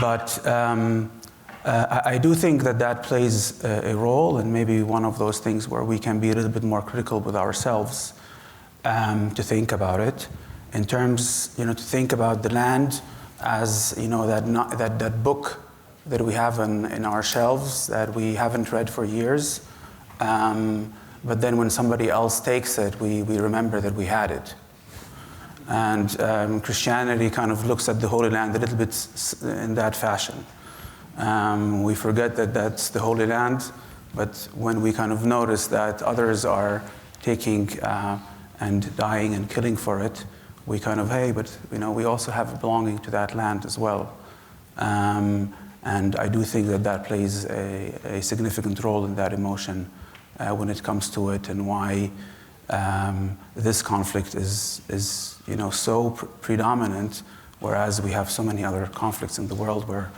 But I do think that plays a role, and maybe one of those things where we can be a little bit more critical with ourselves to think about it, in terms, to think about the land as, that book that we have in our shelves that we haven't read for years, but then when somebody else takes it, we remember that we had it. And Christianity kind of looks at the Holy Land a little bit in that fashion. We forget that that's the Holy Land, but when we kind of notice that others are taking and dying and killing for it, we kind of, hey, but we also have a belonging to that land as well. And I do think that plays a significant role in that emotion when it comes to it, and why this conflict is so predominant, whereas we have so many other conflicts in the world where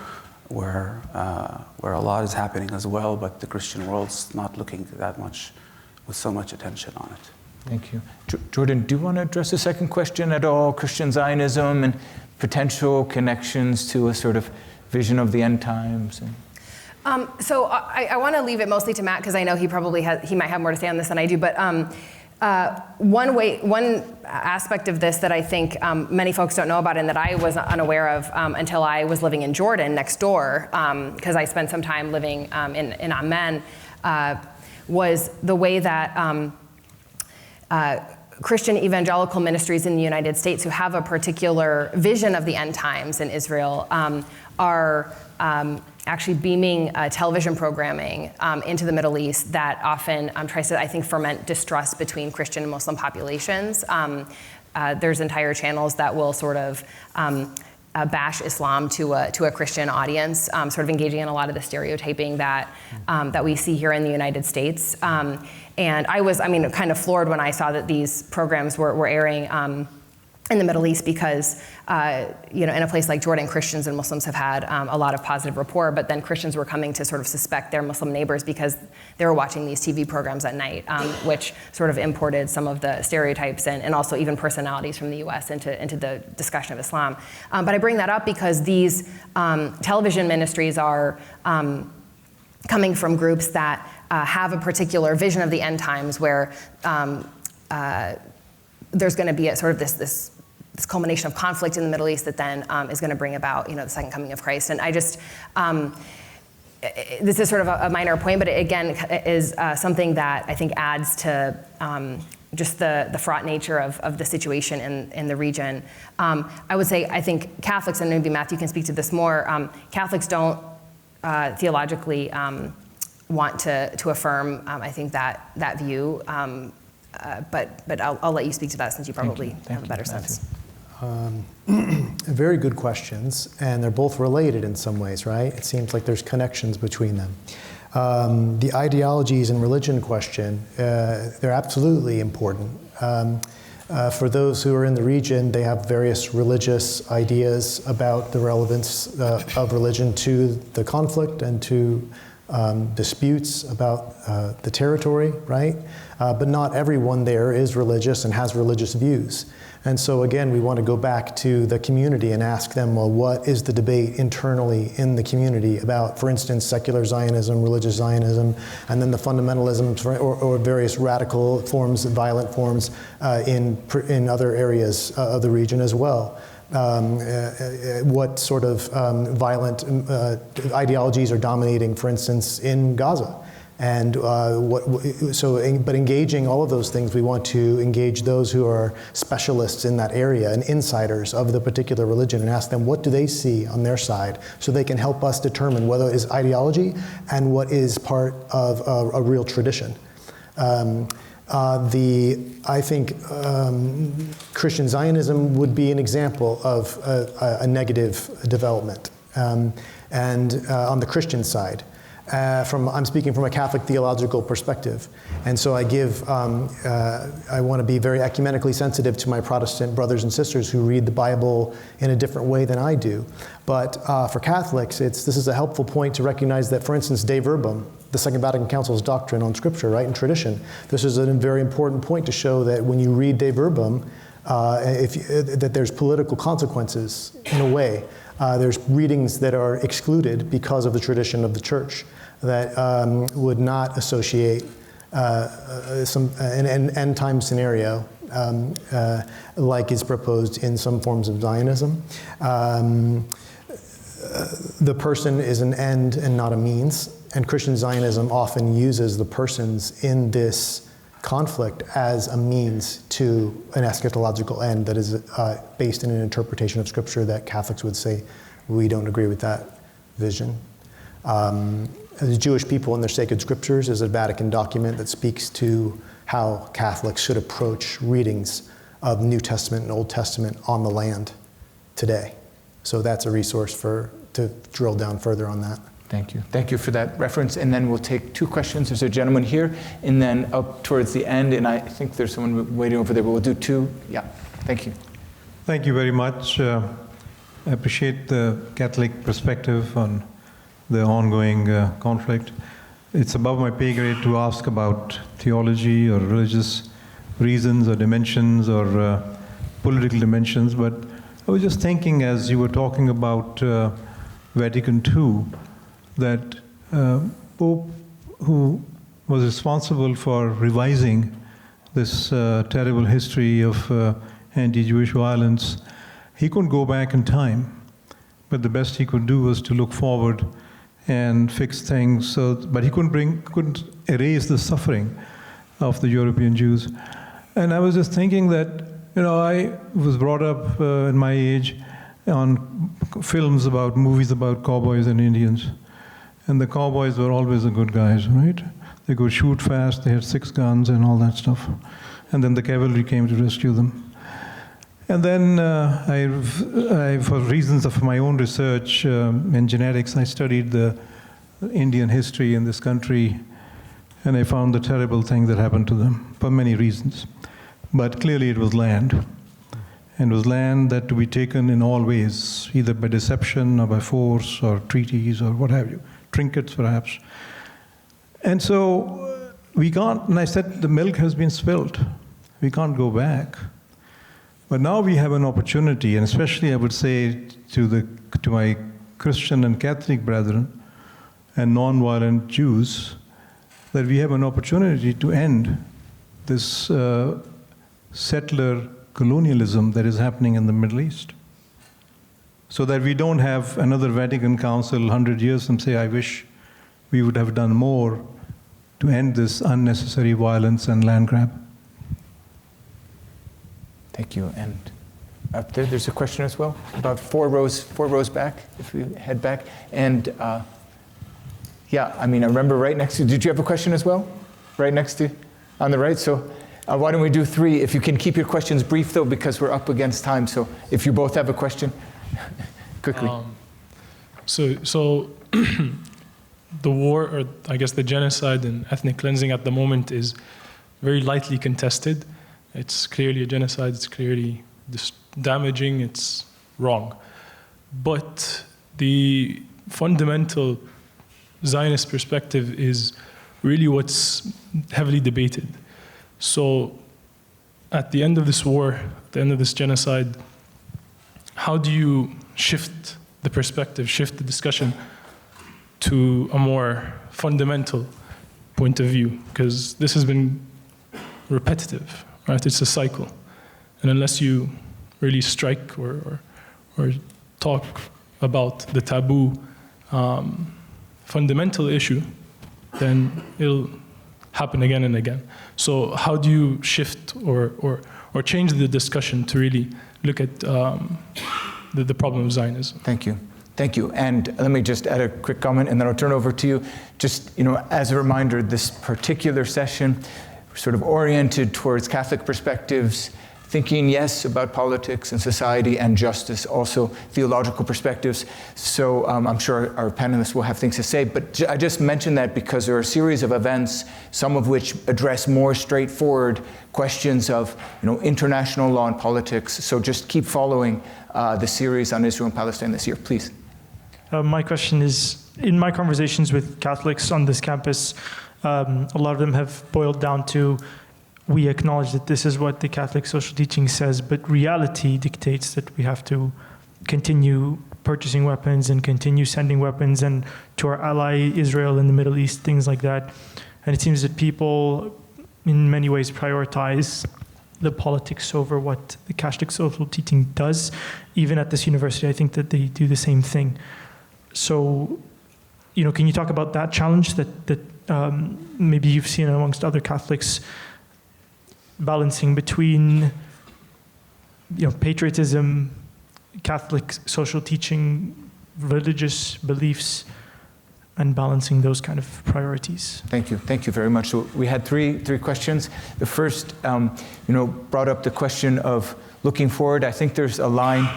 a lot is happening as well, but the Christian world's not looking that much with so much attention on it. Thank you. Jordan, do you want to address the second question at all, Christian Zionism and potential connections to a sort of vision of the end times? So I want to leave it mostly to Matt, because I know he might have more to say on this than I do, but one aspect of this that I think many folks don't know about, and that I was unaware of until I was living in Jordan next door, because I spent some time living in Amman, was the way that Christian evangelical ministries in the United States who have a particular vision of the end times in Israel are actually beaming television programming into the Middle East that often tries to, I think, ferment distrust between Christian and Muslim populations. There's entire channels that will sort of bash Islam to a Christian audience, sort of engaging in a lot of the stereotyping that we see here in the United States. And I was, kind of floored when I saw that these programs were airing in the Middle East, because in a place like Jordan, Christians and Muslims have had a lot of positive rapport, but then Christians were coming to sort of suspect their Muslim neighbors because they were watching these TV programs at night, which sort of imported some of the stereotypes and also even personalities from the US into the discussion of Islam. But I bring that up because these television ministries are coming from groups that have a particular vision of the end times, where there's going to be a sort of this culmination of conflict in the Middle East that then is going to bring about, the second coming of Christ. And I just, this is sort of a minor point, but it again is something that I think adds to just the fraught nature of the situation in the region. I would say, I think Catholics, and maybe Matthew can speak to this more, Catholics don't theologically want to affirm, I think, that view, but I'll let you speak to that since you probably have a better sense. Very good questions, and they're both related in some ways, right? It seems like there's connections between them. The ideologies and religion question, they're absolutely important. For those who are in the region, they have various religious ideas about the relevance of religion to the conflict and to disputes about the territory, right? But not everyone there is religious and has religious views. And so again, we want to go back to the community and ask them, well, what is the debate internally in the community about, for instance, secular Zionism, religious Zionism, and then the fundamentalism or various radical forms, violent forms in other areas of the region as well. What sort of violent ideologies are dominating, for instance, in Gaza? And but engaging all of those things, we want to engage those who are specialists in that area and insiders of the particular religion and ask them what do they see on their side so they can help us determine whether it is ideology and what is part of a real tradition. I think Christian Zionism would be an example of a negative development, and on the Christian side. I'm speaking from a Catholic theological perspective, and so I want to be very ecumenically sensitive to my Protestant brothers and sisters who read the Bible in a different way than I do. But for Catholics, this is a helpful point to recognize that, for instance, De Verbum, the Second Vatican Council's doctrine on Scripture, right, and tradition, this is a very important point to show that when you read De Verbum, that there's political consequences in a way. There's readings that are excluded because of the tradition of the Church that would not associate an end-time scenario like is proposed in some forms of Zionism. The person is an end and not a means, and Christian Zionism often uses the persons in this conflict as a means to an eschatological end that is based in an interpretation of Scripture that Catholics would say, we don't agree with that vision. The Jewish people and their sacred scriptures is a Vatican document that speaks to how Catholics should approach readings of New Testament and Old Testament on the land today. So that's a resource to drill down further on that. Thank you. Thank you for that reference. And then we'll take two questions. There's a gentleman here, and then up towards the end, and I think there's someone waiting over there, but we'll do two. Yeah, thank you. Thank you very much. I appreciate the Catholic perspective on the ongoing conflict. It's above my pay grade to ask about theology or religious reasons or dimensions or political dimensions, but I was just thinking as you were talking about Vatican II, that Pope, who was responsible for revising this terrible history of anti-Jewish violence, he couldn't go back in time, but the best he could do was to look forward and fix things. But he couldn't erase the suffering of the European Jews. And I was just thinking that, I was brought up in my age on movies about cowboys and Indians. And the cowboys were always the good guys, right? They could shoot fast, they had 6 guns and all that stuff. And then the cavalry came to rescue them. And then for reasons of my own research in genetics, I studied the Indian history in this country, and I found the terrible thing that happened to them for many reasons. But clearly it was land. And it was land that to be taken in all ways, either by deception or by force or treaties or what have you, trinkets perhaps. And so we can't, and I said the milk has been spilled. We can't go back. But now we have an opportunity, and especially I would say to my Christian and Catholic brethren and non-violent Jews, that we have an opportunity to end this settler colonialism that is happening in the Middle East. So that we don't have another Vatican Council 100 years and say, I wish we would have done more to end this unnecessary violence and land grab. Thank you. And up there's a question as well, about four rows back, if we head back. And yeah, I mean, I remember right next to you. Did you have a question as well? Right next to you, on the right? So why don't we do three? If you can keep your questions brief, though, because we're up against time. So if you both have a question, quickly. So the war, or I guess the genocide and ethnic cleansing at the moment is very lightly contested. It's clearly a genocide, it's clearly damaging, it's wrong. But the fundamental Zionist perspective is really what's heavily debated. So at the end of this war, at the end of this genocide, how do you shift the perspective, shift the discussion to a more fundamental point of view? Because this has been repetitive, right? It's a cycle. And unless you really strike or talk about the taboo fundamental issue, then it'll happen again and again. So how do you shift or change the discussion to really look at the problem of Zionism? Thank you. Thank you. And let me just add a quick comment, and then I'll turn over to you. Just, as a reminder, this particular session sort of oriented towards Catholic perspectives, thinking, yes, about politics and society and justice, also theological perspectives. So I'm sure our panelists will have things to say, but I just mentioned that because there are a series of events, some of which address more straightforward questions of international law and politics. So just keep following the series on Israel and Palestine this year, please. My question is, in my conversations with Catholics on this campus, a lot of them have boiled down to, we acknowledge that this is what the Catholic social teaching says, but reality dictates that we have to continue purchasing weapons and continue sending weapons and to our ally Israel in the Middle East, things like that. And it seems that people in many ways prioritize the politics over what the Catholic social teaching does. Even at this university, I think that they do the same thing. So, can you talk about that challenge that maybe you've seen amongst other Catholics, balancing between patriotism, Catholic social teaching, religious beliefs, and balancing those kind of priorities? Thank you. Thank you very much. So we had three questions. The first, brought up the question of looking forward. I think there's a line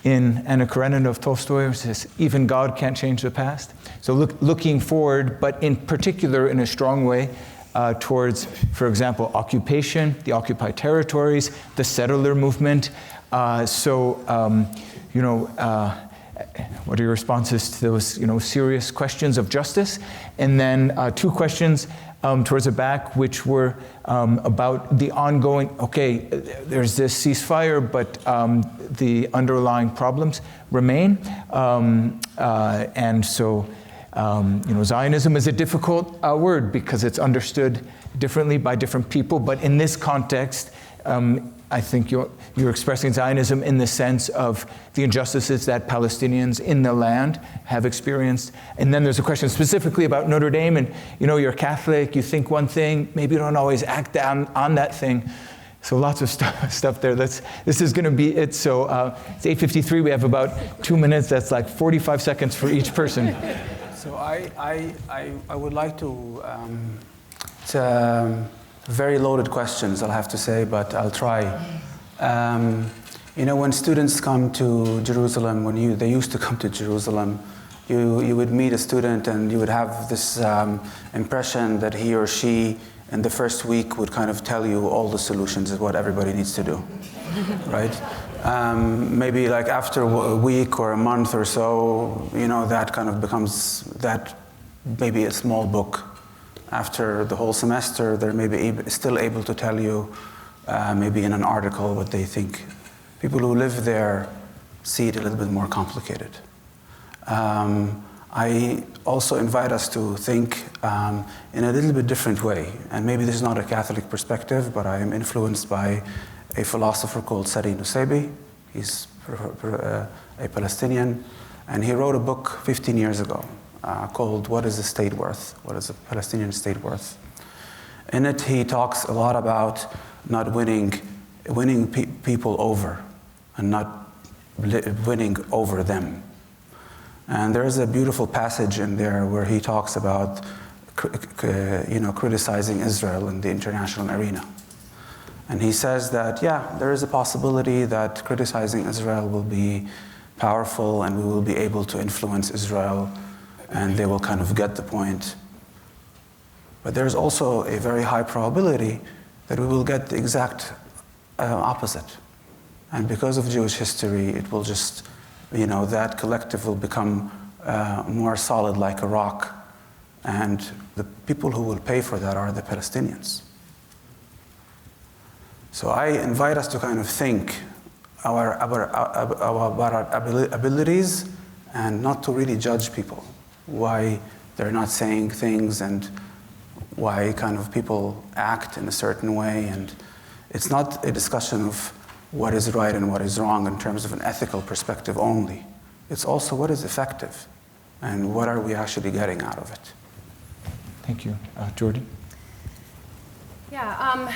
in Anna Karenina of Tolstoy, which says, even God can't change the past. So looking forward, but in particular in a strong way, towards, for example, occupation, the occupied territories, the settler movement. What are your responses to those, serious questions of justice? And then two questions towards the back, which were about the ongoing, there's this ceasefire, but the underlying problems remain. Zionism is a difficult word because it's understood differently by different people, but in this context, I think you're expressing Zionism in the sense of the injustices that Palestinians in the land have experienced. And then there's a question specifically about Notre Dame, and you're Catholic, you think one thing, maybe you don't always act on that thing. So lots of stuff there. This is going to be it. So it's 8:53. We have about 2 minutes. That's like 45 seconds for each person. So I would like to, it's very loaded questions, I'll have to say, but I'll try. When students come to Jerusalem, they used to come to Jerusalem, you would meet a student and you would have this impression that he or she in the first week would kind of tell you all the solutions is what everybody needs to do, right? Maybe like after a week or a month or so, that kind of becomes that maybe a small book. After the whole semester, they're maybe still able to tell you, maybe in an article, what they think. People who live there see it a little bit more complicated. I also invite us to think in a little bit different way. And maybe this is not a Catholic perspective, but I am influenced by a philosopher called Sari Nusseibeh. He's a Palestinian, and he wrote a book 15 years ago called What is the State Worth? What is a Palestinian state worth? In it, he talks a lot about not winning winning people over and not winning over them. And there is a beautiful passage in there where he talks about criticizing Israel in the international arena. And he says that, yeah, there is a possibility that criticizing Israel will be powerful and we will be able to influence Israel and they will kind of get the point. But there's also a very high probability that we will get the exact opposite. And because of Jewish history, it will just, that collective will become more solid like a rock. And the people who will pay for that are the Palestinians. So I invite us to kind of think about our abilities and not to really judge people, why they're not saying things and why kind of people act in a certain way. And it's not a discussion of what is right and what is wrong in terms of an ethical perspective only. It's also what is effective and what are we actually getting out of it. Thank you. Jordan? Yeah,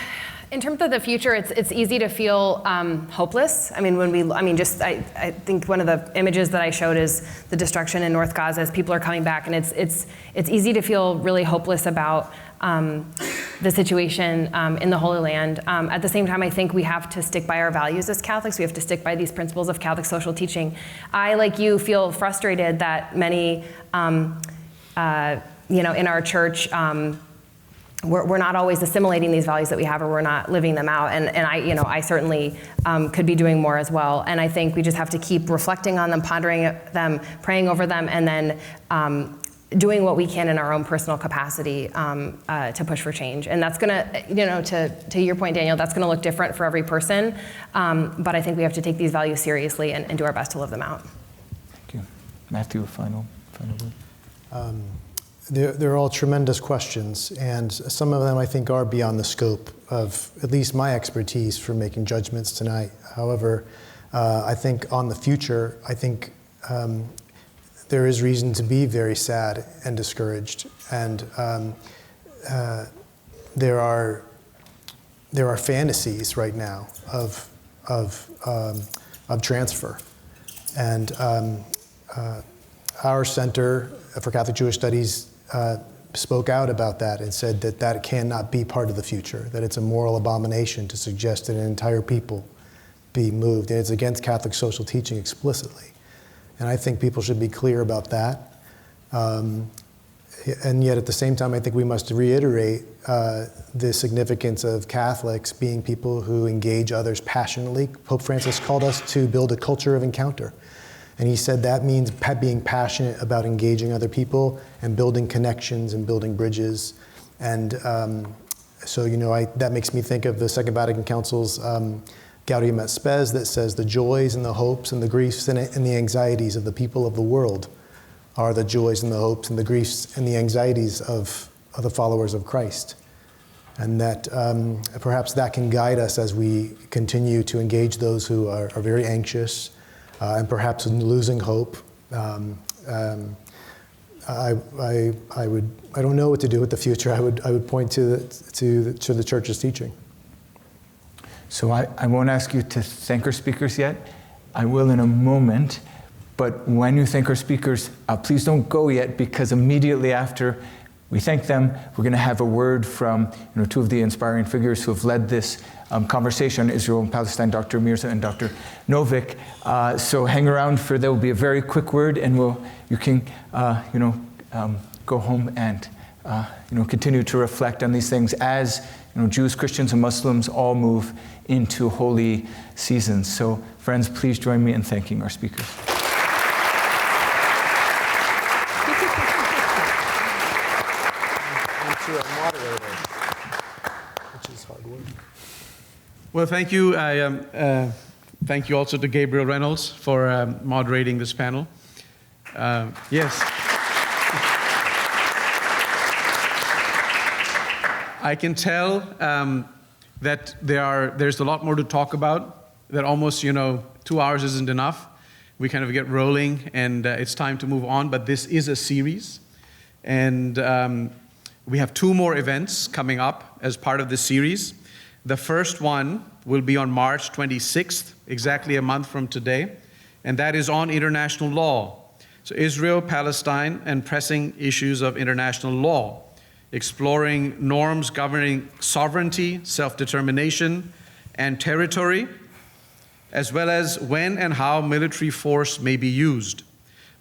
in terms of the future, it's easy to feel hopeless. I think one of the images that I showed is the destruction in North Gaza as people are coming back, and it's easy to feel really hopeless about the situation in the Holy Land. At the same time, I think we have to stick by our values as Catholics. We have to stick by these principles of Catholic social teaching. I, like you, feel frustrated that many, in our church, we're not always assimilating these values that we have, or we're not living them out. And I certainly could be doing more as well. And I think we just have to keep reflecting on them, pondering them, praying over them, and then doing what we can in our own personal capacity to push for change. And that's gonna, to your point, Daniel, that's gonna look different for every person. But I think we have to take these values seriously and do our best to live them out. Thank you. Matthew, final word. They're all tremendous questions, and some of them I think are beyond the scope of at least my expertise for making judgments tonight. However, I think on the future, I think there is reason to be very sad and discouraged, and there are fantasies right now of transfer, and our Center for Catholic Jewish Studies spoke out about that and said that cannot be part of the future, that it's a moral abomination to suggest that an entire people be moved, and it's against Catholic social teaching explicitly. And I think people should be clear about that. And yet at the same time, I think we must reiterate the significance of Catholics being people who engage others passionately. Pope Francis called us to build a culture of encounter. And he said that means being passionate about engaging other people and building connections and building bridges. And that makes me think of the Second Vatican Council's Gaudium et Spes that says the joys and the hopes and the griefs and the anxieties of the people of the world are the joys and the hopes and the griefs and the anxieties of the followers of Christ. And that perhaps that can guide us as we continue to engage those who are very anxious, and perhaps in losing hope. I don't know what to do with the future. I would point to the Church's teaching. So I won't ask you to thank our speakers yet. I will in a moment. But when you thank our speakers, please don't go yet, because immediately after we thank them, we're going to have a word from two of the inspiring figures who have led this conversation on Israel and Palestine, Dr. Mirza and Dr. Novik. So hang around for, there will be a very quick word, and you can go home and continue to reflect on these things as Jews, Christians, and Muslims all move into holy seasons. So friends, please join me in thanking our speakers. Well, thank you. Thank you also to Gabriel Reynolds for moderating this panel. Yes. I can tell that there's a lot more to talk about, that almost 2 hours isn't enough. We kind of get rolling, and it's time to move on, but this is a series. And we have 2 more events coming up as part of this series. The first one will be on March 26th, exactly a month from today, and that is on international law. So Israel-Palestine and pressing issues of international law, exploring norms governing sovereignty, self-determination, and territory, as well as when and how military force may be used.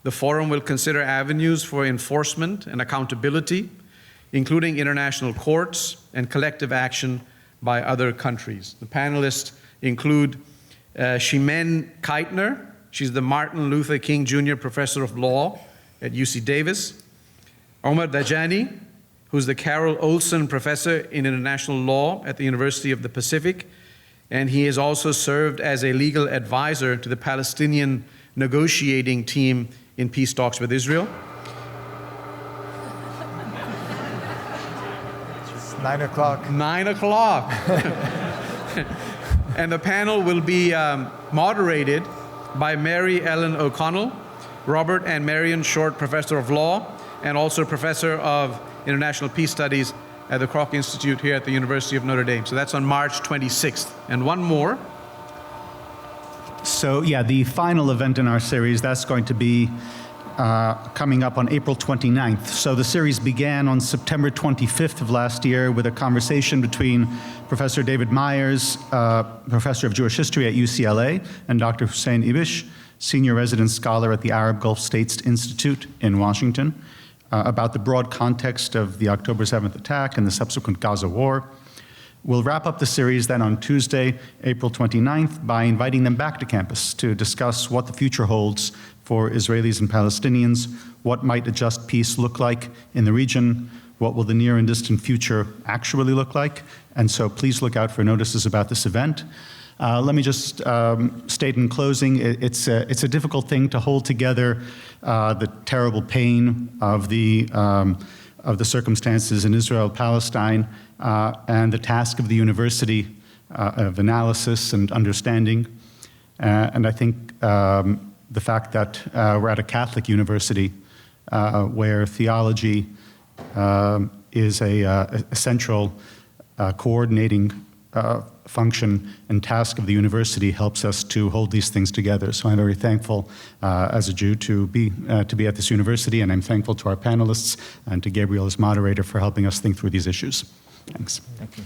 The forum will consider avenues for enforcement and accountability, including international courts and collective action by other countries. The panelists include Shimen Keitner. She's the Martin Luther King Jr. Professor of Law at UC Davis. Omar Dajani, who's the Carol Olson Professor in International Law at the University of the Pacific, and he has also served as a legal advisor to the Palestinian negotiating team in peace talks with Israel. It's 9 o'clock. 9 o'clock. And the panel will be moderated by Mary Ellen O'Connell, Robert and Marion Short Professor of Law, and also Professor of International Peace Studies at the Kroc Institute here at the University of Notre Dame. So that's on March 26th. And one more. So yeah, the final event in our series, that's going to be coming up on April 29th. So the series began on September 25th of last year with a conversation between Professor David Myers, Professor of Jewish History at UCLA, and Dr. Hussein Ibish, Senior Resident Scholar at the Arab Gulf States Institute in Washington, about the broad context of the October 7th attack and the subsequent Gaza war. We'll wrap up the series then on Tuesday, April 29th, by inviting them back to campus to discuss what the future holds for Israelis and Palestinians, what might a just peace look like in the region, what will the near and distant future actually look like, and so please look out for notices about this event. Let me just state in closing, it's a difficult thing to hold together the terrible pain of the circumstances in Israel-Palestine and the task of the university of analysis and understanding. And I think the fact that we're at a Catholic university where theology is a central coordinating function and task of the university helps us to hold these things together. So I'm very thankful as a Jew to be at this university, and I'm thankful to our panelists and to Gabriel as moderator for helping us think through these issues. Thanks. Thank you.